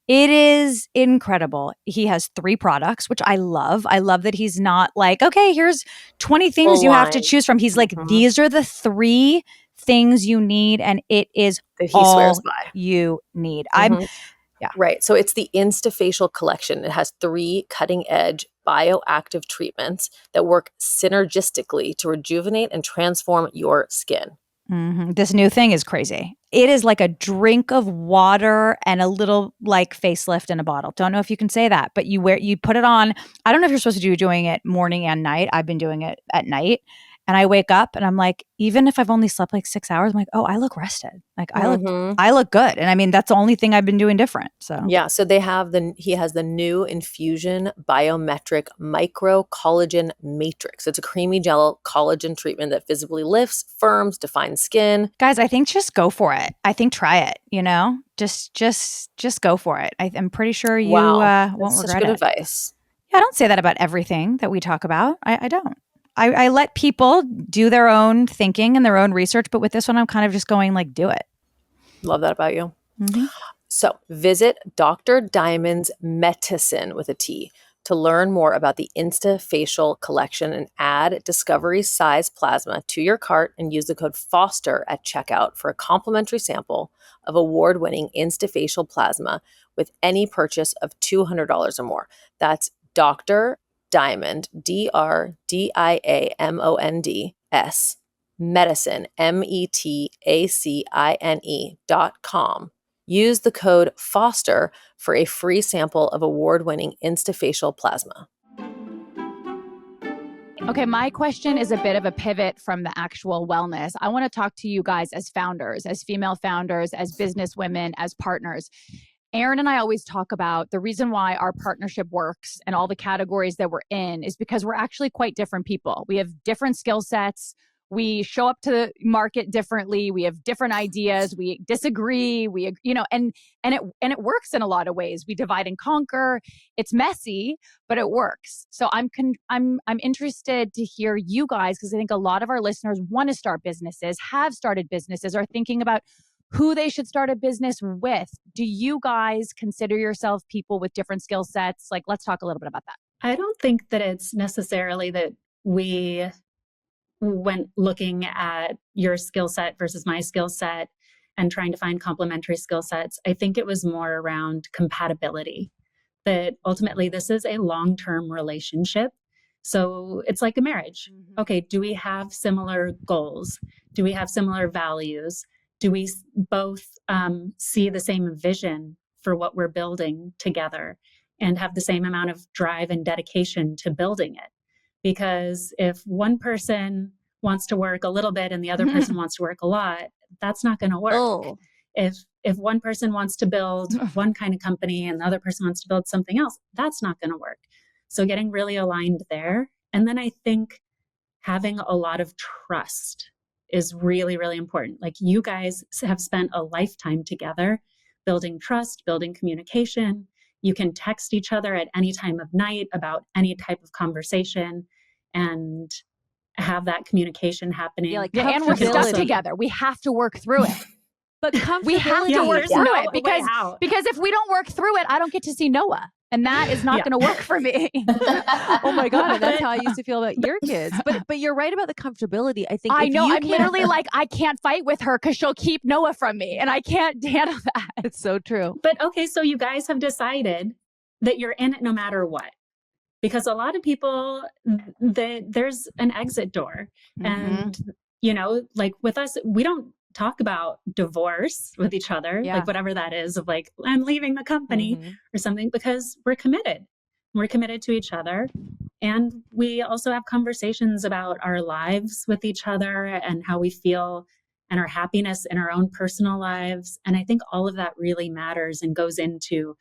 It is incredible. He has 3 products, which I love. I love that he's not like, okay, here's 20 things you have to choose from. He's like, these are the 3 things you need, and it is that he all swears by. You need. Right. So it's the InstaFacial collection. It has 3 cutting-edge bioactive treatments that work synergistically to rejuvenate and transform your skin. Mm-hmm. This new thing is crazy. It is like a drink of water and a little like facelift in a bottle. Don't know if you can say that, but you put it on. I don't know if you're supposed to be doing it morning and night. I've been doing it at night. And I wake up and I'm like, even if I've only slept like 6 hours, I'm like, oh, I look rested. Like I look good. And I mean, that's the only thing I've been doing different. So yeah. So he has the new Infusion Biometric Micro Collagen Matrix. It's a creamy gel collagen treatment that visibly lifts, firms, defines skin. Guys, I think just go for it. I think try it, just go for it. I'm pretty sure you won't regret such good it. Advice. Yeah, I don't say that about everything that we talk about. I don't. I let people do their own thinking and their own research, but with this one, I'm kind of just going like, do it. Love that about you. Mm-hmm. So visit Dr. Diamond's Medicine with a T to learn more about the InstaFacial collection and add Discovery Size Plasma to your cart and use the code FOSTER at checkout for a complimentary sample of award-winning InstaFacial Plasma with any purchase of $200 or more. That's Dr. Diamond, DRDIAMONDS, medicine, METACINE.com. Use the code FOSTER for a free sample of award-winning InstaFacial Plasma. Okay, my question is a bit of a pivot from the actual wellness. I want to talk to you guys as founders, as female founders, as business women, as partners. Erin and I always talk about the reason why our partnership works and all the categories that we're in is because we're actually quite different people. We have different skill sets. We show up to the market differently. We have different ideas. We disagree. And it works in a lot of ways. We divide and conquer. It's messy, but it works. So I'm interested to hear you guys, because I think a lot of our listeners want to start businesses, have started businesses, are thinking about who they should start a business with. Do you guys consider yourself people with different skill sets? Like, let's talk a little bit about that. I don't think that it's necessarily that we went looking at your skill set versus my skill set and trying to find complementary skill sets. I think it was more around compatibility, that ultimately this is a long-term relationship. So it's like a marriage. Mm-hmm. Okay, do we have similar goals? Do we have similar values? Do we both see the same vision for what we're building together and have the same amount of drive and dedication to building it? Because if one person wants to work a little bit and the other person wants to work a lot, that's not going to work. Oh. If one person wants to build one kind of company and the other person wants to build something else, that's not going to work. So getting really aligned there. And then I think having a lot of trust is really, really important. Like, you guys have spent a lifetime together building trust, building communication. You can text each other at any time of night about any type of conversation and have that communication happening. Yeah, and we're stuck together. We have to work through it. But we have to work through it because if we don't work through it, I don't get to see Noah. And that is not going to work for me. Oh my God. And that's how I used to feel about your kids. But you're right about the comfortability. I think I know. I'm literally like, I can't fight with her because she'll keep Noah from me. And I can't handle that. It's so true. But okay, so you guys have decided that you're in it no matter what. Because a lot of people, there's an exit door. And, you know, like with us, we don't talk about divorce with each other, like whatever that is of like, I'm leaving the company or something, because we're committed. We're committed to each other. And we also have conversations about our lives with each other and how we feel and our happiness in our own personal lives. And I think all of that really matters and goes into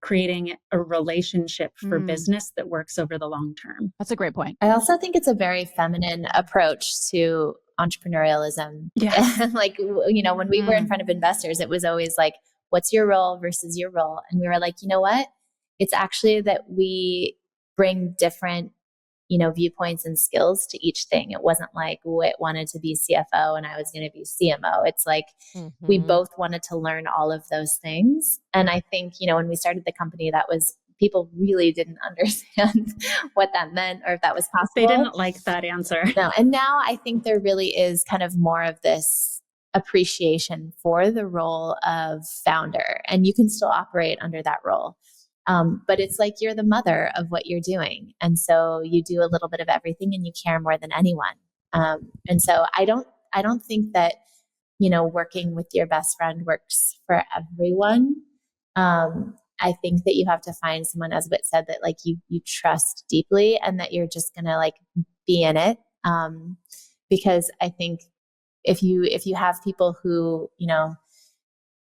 creating a relationship for business that works over the long term. That's a great point. I also think it's a very feminine approach to entrepreneurialism. Yeah. Like, you know, when we were in front of investors, it was always like, what's your role versus your role? And we were like, you know what? It's actually that we bring different, you know, viewpoints and skills to each thing. It wasn't like Whit wanted to be CFO and I was going to be CMO. It's like we both wanted to learn all of those things. And I think, you know, when we started the company, that was, people really didn't understand what that meant or if that was possible. They didn't like that answer. No. And now I think there really is kind of more of this appreciation for the role of founder, and you can still operate under that role. But it's like you're the mother of what you're doing. And so you do a little bit of everything and you care more than anyone. And so I don't think that, you know, working with your best friend works for everyone. I think that you have to find someone, as Whit said, that like you trust deeply and that you're just going to like be in it. Because I think if you have people who, you know,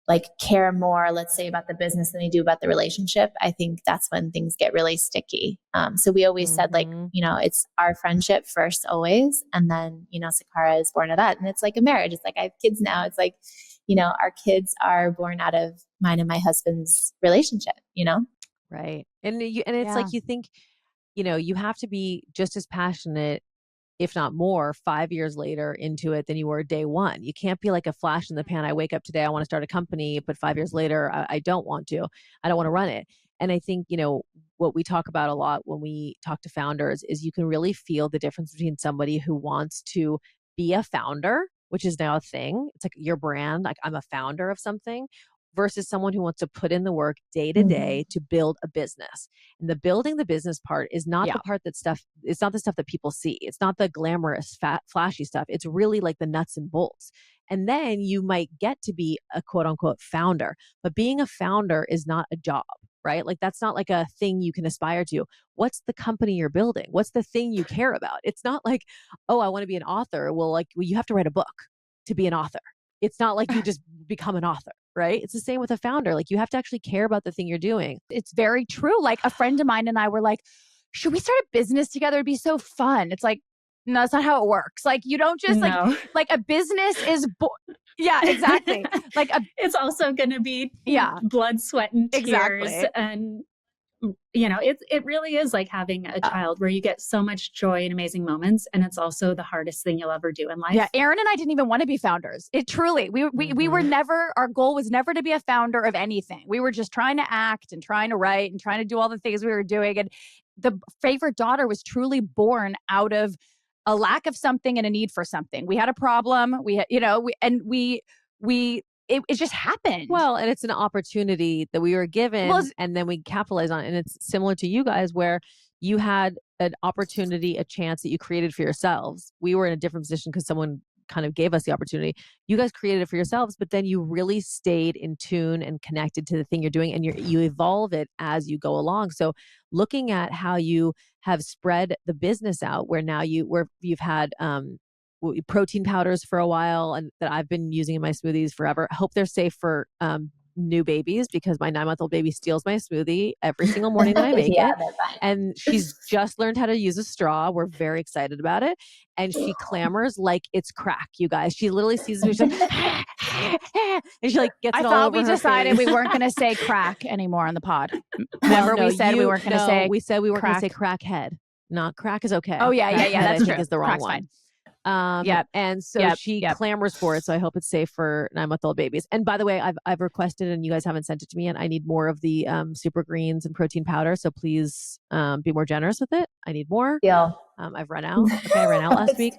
like care more, let's say, about the business than they do about the relationship, I think that's when things get really sticky. So we always said like, you know, it's our friendship first always. And then, you know, Sakara is born of that. And it's like a marriage. It's like, I have kids now. It's like, you know, our kids are born out of mine and my husband's relationship, you know? Right. And it's like, you think, you know, you have to be just as passionate, if not more, 5 years later into it than you were day one. You can't be like a flash in the pan. I wake up today, I want to start a company, but 5 years later, I don't want to. I don't want to run it. And I think, you know, what we talk about a lot when we talk to founders is you can really feel the difference between somebody who wants to be a founder, which is now a thing. It's like your brand, like I'm a founder of something, versus someone who wants to put in the work day to day to build a business. And the building the business part is not the part it's not the stuff that people see. It's not the glamorous, flashy stuff. It's really like the nuts and bolts. And then you might get to be a quote unquote founder, but being a founder is not a job, right? Like that's not like a thing you can aspire to. What's the company you're building? What's the thing you care about? It's not like, oh, I want to be an author. Well, you have to write a book to be an author. It's not like you just become an author, right? It's the same with a founder. Like you have to actually care about the thing you're doing. It's very true. Like a friend of mine and I were like, should we start a business together? It'd be so fun. It's like, no, that's not how it works. Like you don't just like a business is, yeah, exactly. Like it's also going to be blood, sweat, and tears. And you know, it really is like having a child where you get so much joy and amazing moments. And it's also the hardest thing you'll ever do in life. Yeah. Erin and I didn't even want to be founders. It truly, we were never, our goal was never to be a founder of anything. We were just trying to act and trying to write and trying to do all the things we were doing. And the favorite daughter was truly born out of a lack of something and a need for something. We had a problem. We had, you know, it just happened. Well, and it's an opportunity that we were given and then we capitalize on it. And it's similar to you guys where you had an opportunity, a chance that you created for yourselves. We were in a different position because someone kind of gave us the opportunity. You guys created it for yourselves, but then you really stayed in tune and connected to the thing you're doing and you evolve it as you go along. So looking at how you have spread the business out where now you've had, protein powders for a while and that I've been using in my smoothies forever. I hope they're safe for new babies because my 9-month-old baby steals my smoothie every single morning that I make it. And she's just learned how to use a straw. We're very excited about it. And she clamors like it's crack, you guys. She literally sees it. She's like, and she like gets it all over her face. I thought we decided we weren't going to say crack anymore on the pod. Remember we said we weren't going to say we said we weren't going to say crackhead. Not crack is okay. Oh yeah. Crackhead, That's I true. think is the wrong Crack's one. Fine. And so she clamors for it. So I hope it's safe for 9-month-old babies. And by the way, I've requested, and you guys haven't sent it to me yet, I need more of the super greens and protein powder. So please be more generous with it. I need more. Deal. I've run out. Okay, I ran out last week.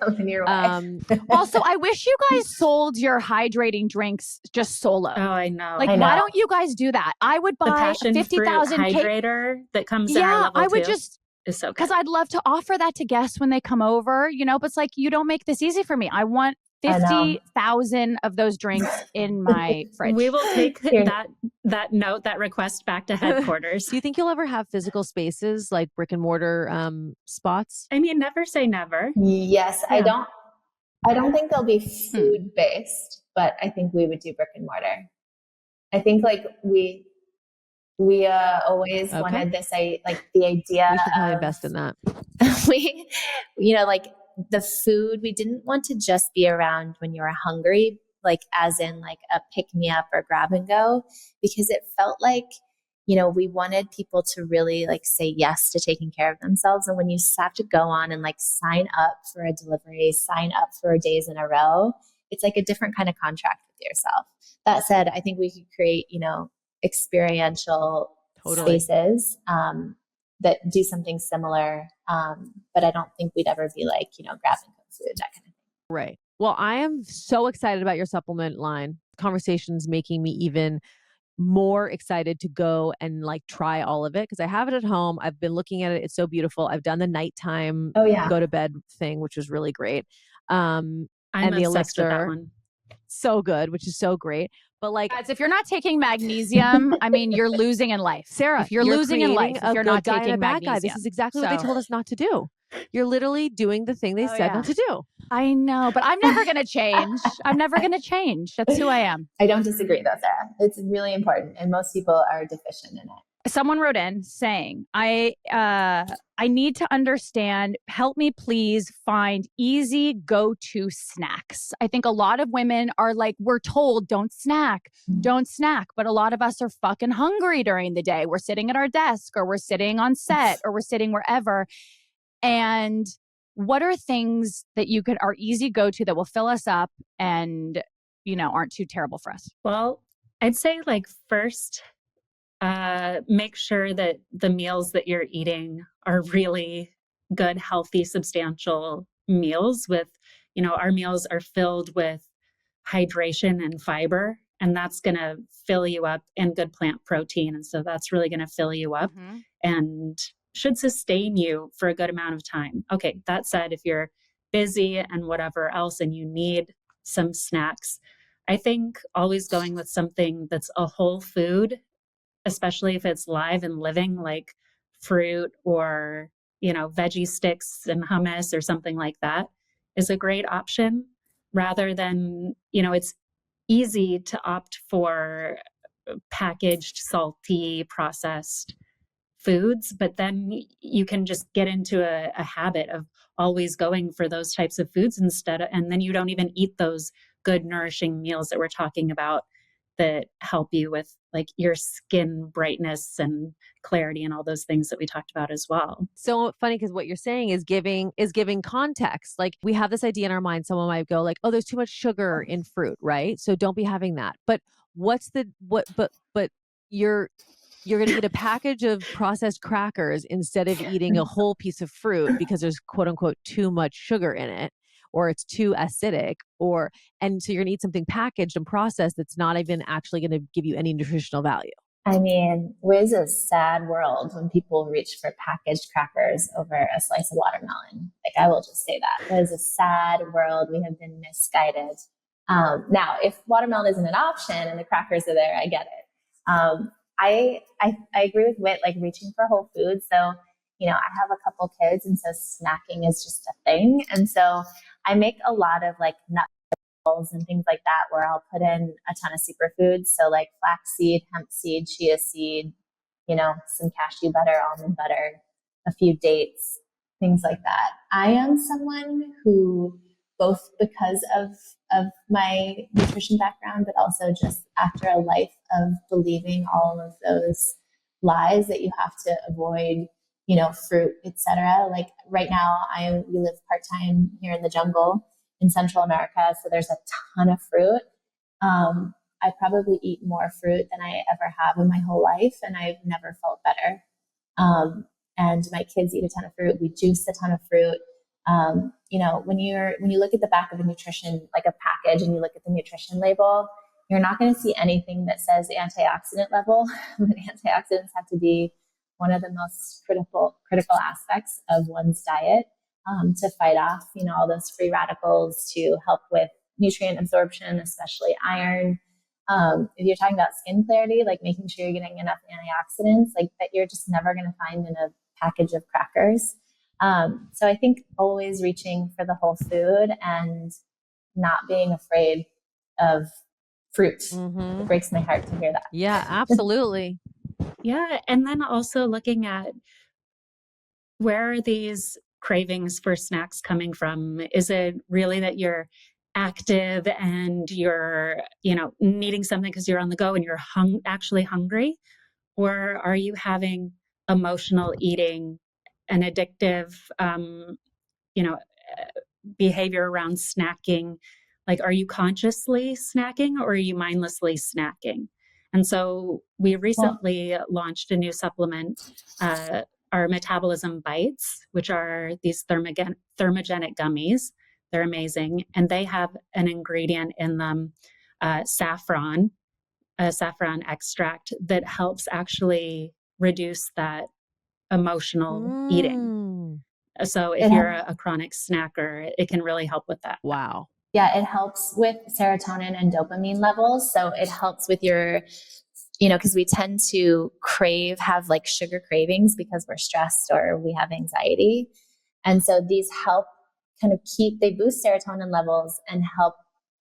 Also, I wish you guys sold your hydrating drinks just solo. Oh, I know. Like, why don't you guys do that? I would buy a 50,000 hydrator that comes in our level I would 2. just, is so good. because I'd love to offer that to guests when they come over, you know, but it's like, you don't make this easy for me. I want 50,000 of those drinks in my fridge. We will take that request back to headquarters. Do you think you'll ever have physical spaces like brick and mortar spots? I mean, never say never. Yes, yeah. I don't think they'll be food based, but I think we would do brick and mortar. I think like we always wanted this, like the idea. We should probably invest in that. Like the food, we didn't want to just be around when you were hungry, like as in like a pick me up or grab and go, because it felt like, we wanted people to really like say yes to taking care of themselves. And when you have to go on and like sign up for a delivery, sign up for days in a row, it's like a different kind of contract with yourself. That said, I think we could create, experiential spaces that do something similar. But I don't think we'd ever be like, grab and go food, that kind of thing. Right. Well, I am so excited about your supplement line. Conversations making me even more excited to go and like try all of it, because I have it at home. I've been looking at it. It's so beautiful. I've done the nighttime go to bed thing, which was really great. I'm and the obsessed elixir, with that one. So good, which is so great. But like, guys, if you're not taking magnesium, I mean, you're losing in life. Sarah, if you're losing in life, if you're not guy taking and a bad magnesium. guy. This is exactly what they told us not to do. You're literally doing the thing they said not to do. I know, but I'm never going to change. I'm never going to change. That's who I am. I don't disagree though, Sarah. It's really important, and most people are deficient in it. Someone wrote in saying, I need to understand, help me please find easy go-to snacks. I think a lot of women are like, we're told don't snack. But a lot of us are fucking hungry during the day. We're sitting at our desk, or we're sitting on set, or we're sitting wherever. And what are things that are easy go-to that will fill us up and, aren't too terrible for us? Well, I'd say like first, make sure that the meals that you're eating are really good, healthy, substantial meals with, our meals are filled with hydration and fiber, and that's going to fill you up, and good plant protein. And so that's really going to fill you up and should sustain you for a good amount of time. Okay. That said, if you're busy and whatever else, and you need some snacks, I think always going with something that's a whole food, especially if it's live and living, like fruit or, veggie sticks and hummus or something like that, is a great option, rather than, it's easy to opt for packaged, salty, processed foods, but then you can just get into a habit of always going for those types of foods and then you don't even eat those good, nourishing meals that we're talking about that help you with like your skin brightness and clarity and all those things that we talked about as well. So funny, because what you're saying is giving context. Like, we have this idea in our mind. Someone might go like, oh, there's too much sugar in fruit, right? So don't be having that. But you're going to eat a package of processed crackers instead of eating a whole piece of fruit because there's quote unquote too much sugar in it, or it's too acidic, and so you're going to eat something packaged and processed that's not even actually going to give you any nutritional value. I mean, it is a sad world when people reach for packaged crackers over a slice of watermelon. Like, I will just say that. It is a sad world. We have been misguided. Now, if watermelon isn't an option and the crackers are there, I get it. I agree with Whit, like reaching for whole foods. So, I have a couple kids, and so snacking is just a thing. And so I make a lot of like nut balls and things like that, where I'll put in a ton of superfoods. So like flaxseed, hemp seed, chia seed, some cashew butter, almond butter, a few dates, things like that. I am someone who, both because of my nutrition background, but also just after a life of believing all of those lies that you have to avoid, fruit, etc. Like right now, we live part-time here in the jungle. in Central America. So there's a ton of fruit. I probably eat more fruit than I ever have in my whole life, and I've never felt better. And my kids eat a ton of fruit. We juice a ton of fruit. You know, when you look at the back of a nutrition, like a package, and you look at the nutrition label, you're not going to see anything that says antioxidant level, but antioxidants have to be one of the most critical aspects of one's diet, to fight off, you know, all those free radicals, to help with nutrient absorption, especially iron. If you're talking about skin clarity, like making sure you're getting enough antioxidants, like that you're just never going to find in a package of crackers. So I think always reaching for the whole food and not being afraid of fruit. It breaks my heart to hear that. Yeah, absolutely. Yeah. And then also looking at, where are these cravings for snacks coming from? Is it really that you're active and you're, you know, needing something because you're on the go and you're actually hungry? Or are you having emotional eating, an addictive, you know, behavior around snacking? Like, are you consciously snacking or are you mindlessly snacking? And so we recently launched a new supplement, our Metabolism Bites, which are these thermogenic gummies. They're amazing. And they have an ingredient in them, saffron extract, that helps actually reduce that emotional eating. So if you're a chronic snacker, it can really help with that. Wow. Yeah, it helps with serotonin and dopamine levels. So it helps with your, you know, because we tend to have like sugar cravings because we're stressed or we have anxiety. And so these help kind of they boost serotonin levels and help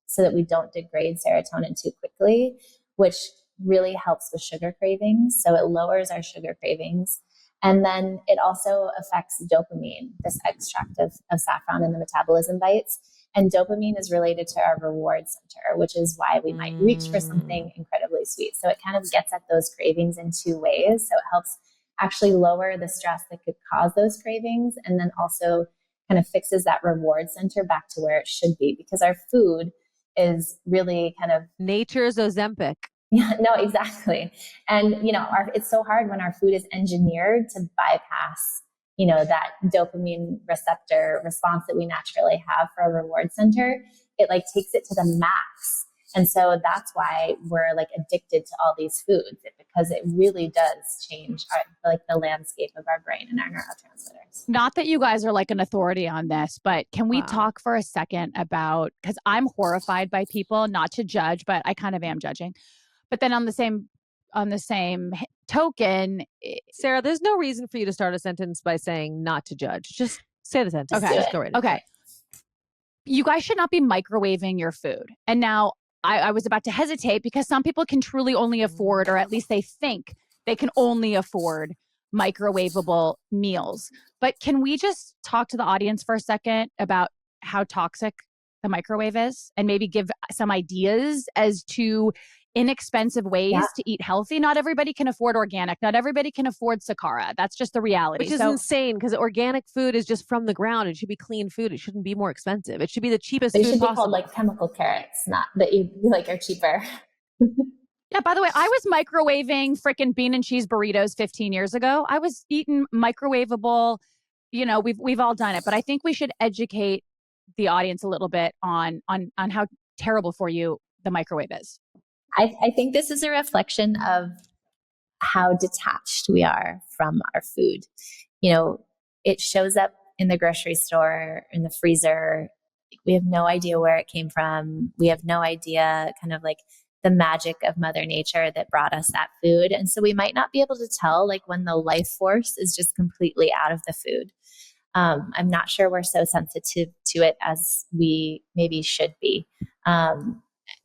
so that we don't degrade serotonin too quickly, which really helps with sugar cravings. So it lowers our sugar cravings. And then it also affects dopamine, this extract of saffron in the Metabolism Bites. And dopamine is related to our reward center, which is why we might reach for something incredibly sweet. So it kind of gets at those cravings in two ways. So it helps actually lower the stress that could cause those cravings, and then also kind of fixes that reward center back to where it should be, because our food is really kind of nature's Ozempic. Yeah, no, exactly. And, you know, it's so hard when our food is engineered to bypass, you know, that dopamine receptor response that we naturally have for a reward center. It like takes it to the max. And so that's why we're like addicted to all these foods, because it really does change the landscape of our brain and our neurotransmitters. Not that you guys are like an authority on this, but can we talk for a second about, because I'm horrified by people, not to judge, but I kind of am judging. But then on the same token, Sara, there's no reason for you to start a sentence by saying not to judge. Just say the sentence. Okay. Just go right into okay. it. You guys should not be microwaving your food. And now I was about to hesitate, because some people can truly only afford, or at least they think they can only afford, microwavable meals. But can we just talk to the audience for a second about how toxic the microwave is, and maybe give some ideas as to inexpensive ways to eat healthy? Not everybody can afford organic. Not everybody can afford Sakara. That's just the reality. Which is insane, because organic food is just from the ground. It should be clean food. It shouldn't be more expensive. It should be the cheapest food possible. It should be possible. called like chemical carrots, not that you like are cheaper. Yeah, by the way, I was microwaving freaking bean and cheese burritos 15 years ago. I was eating microwavable, you know, we've all done it, but I think we should educate the audience a little bit on how terrible for you the microwave is. I think this is a reflection of how detached we are from our food. You know, it shows up in the grocery store, in the freezer. We have no idea where it came from. We have no idea kind of like the magic of Mother Nature that brought us that food. And so we might not be able to tell like when the life force is just completely out of the food. I'm not sure we're so sensitive to it as we maybe should be.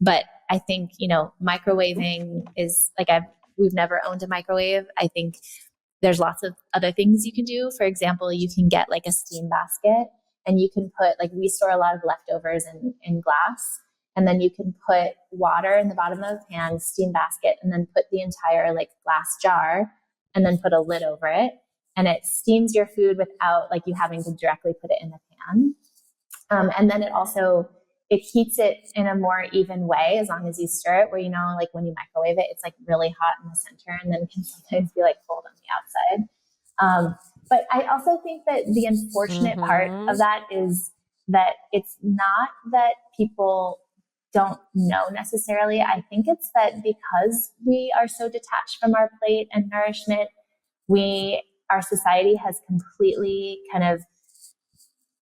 But I think, you know, microwaving is like, we've never owned a microwave. I think there's lots of other things you can do. For example, you can get like a steam basket, and you can put, like, we store a lot of leftovers in glass, and then you can put water in the bottom of the pan, steam basket, and then put the entire like glass jar, and then put a lid over it. And it steams your food without like you having to directly put it in the pan. And then it heats it in a more even way as long as you stir it, where, like when you microwave it, it's like really hot in the center and then can sometimes be like cold on the outside. But I also think that the unfortunate part of that is that it's not that people don't know necessarily. I think it's that because we are so detached from our plate and nourishment, our society has completely kind of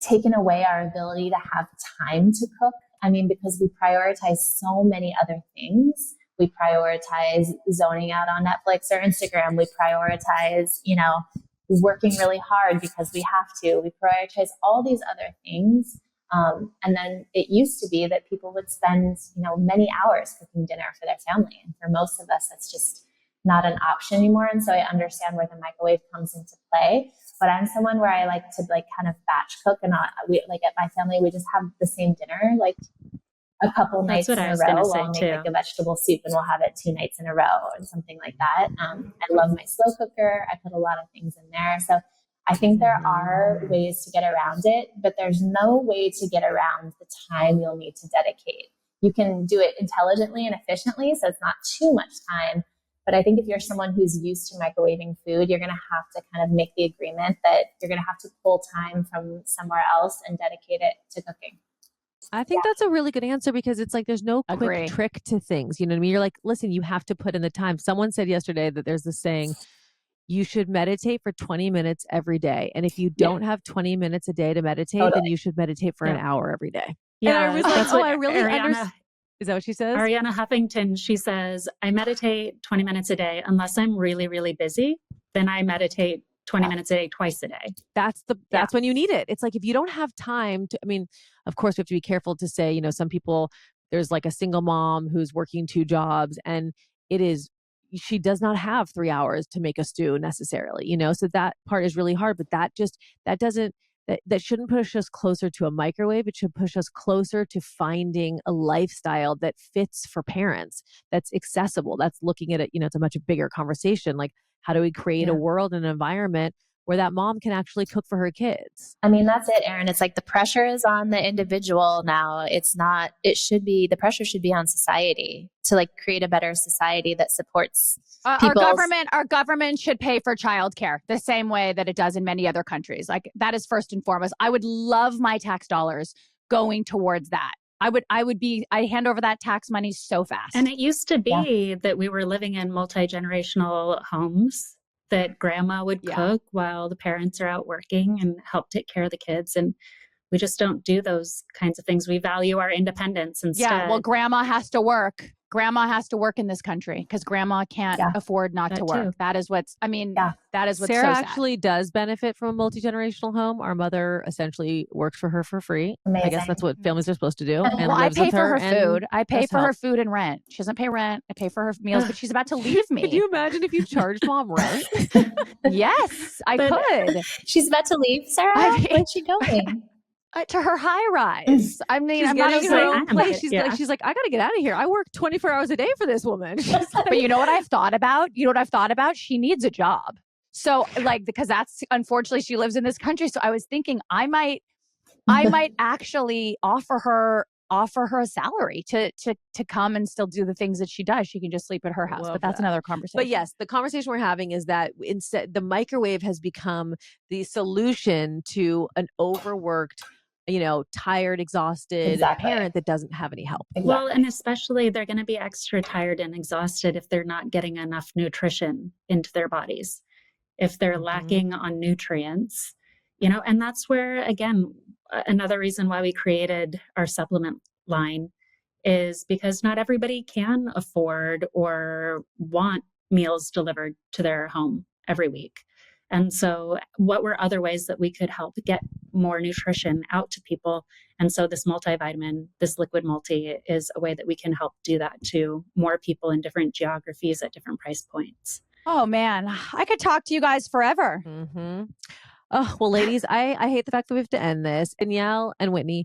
taken away our ability to have time to cook. I mean, because we prioritize so many other things. We prioritize zoning out on Netflix or Instagram. We prioritize, working really hard because we have to. We prioritize all these other things. And then it used to be that people would spend, many hours cooking dinner for their family. And for most of us, that's just not an option anymore. And so I understand where the microwave comes into play. But I'm someone where I like to kind of batch cook, and we at my family, we just have the same dinner like a couple nights in a row. I'll make like a vegetable soup and we'll have it 2 nights in a row or something like that. I love my slow cooker. I put a lot of things in there. So I think there are ways to get around it, but there's no way to get around the time you'll need to dedicate. You can do it intelligently and efficiently, so it's not too much time. But I think if you're someone who's used to microwaving food, you're going to have to kind of make the agreement that you're going to have to pull time from somewhere else and dedicate it to cooking. I think that's a really good answer, because it's like there's no quick trick to things. You know what I mean? You're like, listen, you have to put in the time. Someone said yesterday that there's this saying, you should meditate for 20 minutes every day. And if you don't have 20 minutes a day to meditate, then you should meditate for an hour every day. Yeah, and I was like, I really understand. Is that what she says? Ariana Huffington, she says, I meditate 20 minutes a day unless I'm really, really busy. Then I meditate 20 minutes a day, twice a day. That's when you need it. It's like, if you don't have time to, I mean, of course we have to be careful to say, some people, there's like a single mom who's working 2 jobs, and she does not have 3 hours to make a stew necessarily, so that part is really hard, but that shouldn't push us closer to a microwave. It should push us closer to finding a lifestyle that fits for parents, that's accessible, that's looking at it, it's a much bigger conversation. Like, how do we create a world and an environment where that mom can actually cook for her kids? I mean, that's it, Erin. It's like the pressure is on the individual now. The pressure should be on society to like create a better society that supports our government should pay for childcare the same way that it does in many other countries. Like, that is first and foremost. I would love my tax dollars going towards that. I hand over that tax money so fast. And it used to be that we were living in multi-generational homes, that grandma would cook while the parents are out working and help take care of the kids. And we just don't do those kinds of things. We value our independence instead. Yeah, well, grandma has to work. Grandma has to work in this country because grandma can't afford not to work. Too. That is what's Sarah so actually does benefit from a multi-generational home. Our mother essentially works for her for free. Amazing. I guess that's what families are supposed to do. And I pay for her food. I pay for help. her food and rent. She doesn't pay rent. I pay for her meals, but she's about to leave me. Could you imagine if you charged mom rent? Yes, I could. She's about to leave, Sarah? Where's she going? To her high rise. I mean, I'm getting her own place. She's like, I got to get out of here. I work 24 hours a day for this woman. But you know what I've thought about? She needs a job. So because that's, unfortunately, she lives in this country. So I was thinking I might actually offer her a salary to come and still do the things that she does. She can just sleep at her house, but that's another conversation. But yes, the conversation we're having is that instead the microwave has become the solution to an overworked, tired, exhausted parent that doesn't have any help. Exactly. Well, and especially they're going to be extra tired and exhausted if they're not getting enough nutrition into their bodies, if they're lacking on nutrients, and that's where, again, another reason why we created our supplement line is because not everybody can afford or want meals delivered to their home every week. And so what were other ways that we could help get more nutrition out to people? And so this multivitamin, this liquid multi, is a way that we can help do that to more people in different geographies at different price points. Oh man, I could talk to you guys forever. Mm-hmm. Oh, well, ladies, I hate the fact that we have to end this. Danielle and Whitney,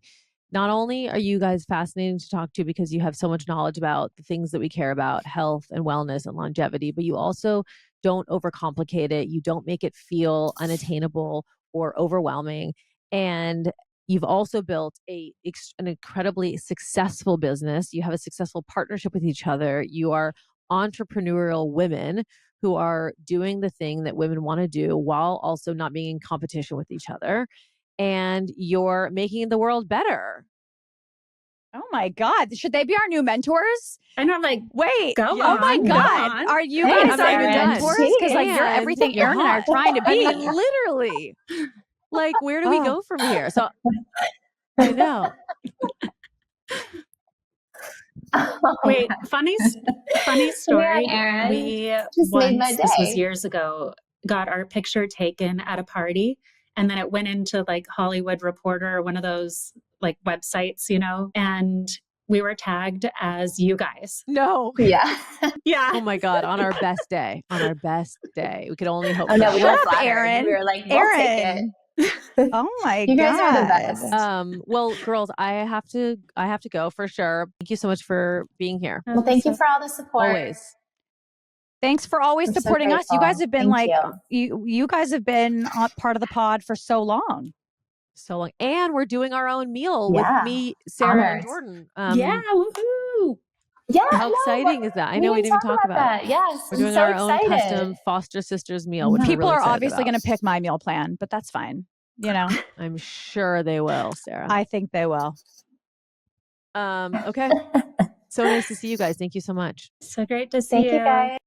not only are you guys fascinating to talk to because you have so much knowledge about the things that we care about, health and wellness and longevity, but you also don't overcomplicate it. You don't make it feel unattainable or overwhelming. And You've also built an incredibly successful business. You have a successful partnership with each other. You are entrepreneurial women who are doing the thing that women want to do while also not being in competition with each other. And you're making the world better. Oh my God. Should they be our new mentors? And I'm like, wait. go Oh my on, go God. on. Are you Thanks, guys our new Erin. mentors? Because like you're And everything you're Erin and I are hot. trying to I be. mean, literally. Like, where do we Oh. go from here? So I know. Wait, funny story. Yeah, Erin. We Just made my once, this was day. years ago, got our picture taken at a party, and then it went into like Hollywood Reporter or one of those like websites, you know, and we were tagged as you guys. No. Yeah. Yeah. Oh my God. On our best day. On our best day. We could only hope Oh for no, that. we Shut were up, flattered. Erin. We were like, we'll take Erin. it. Oh my You God. guys are the best. Well, girls, I have to go for sure. Thank you so much for being here. Well, thank you for all the support. Always. Thanks for always I'm so supporting us. You guys grateful. have been Thank like, you guys have been part of the pod for so long. So long. And we're doing our own meal Yeah. with me, Sarah, and Honored. Jordan. Yeah. Woohoo. Yeah. How exciting is that? I know we didn't even talk about that. Yes. We're I'm doing so our own excited. custom Foster Sisters meal, which we're People really are excited obviously about. going to pick my meal plan, but that's fine. You know, I'm sure they will, Sarah. I think they will. Okay. So nice to see you guys. Thank you so much. So great to see Thank you you. guys.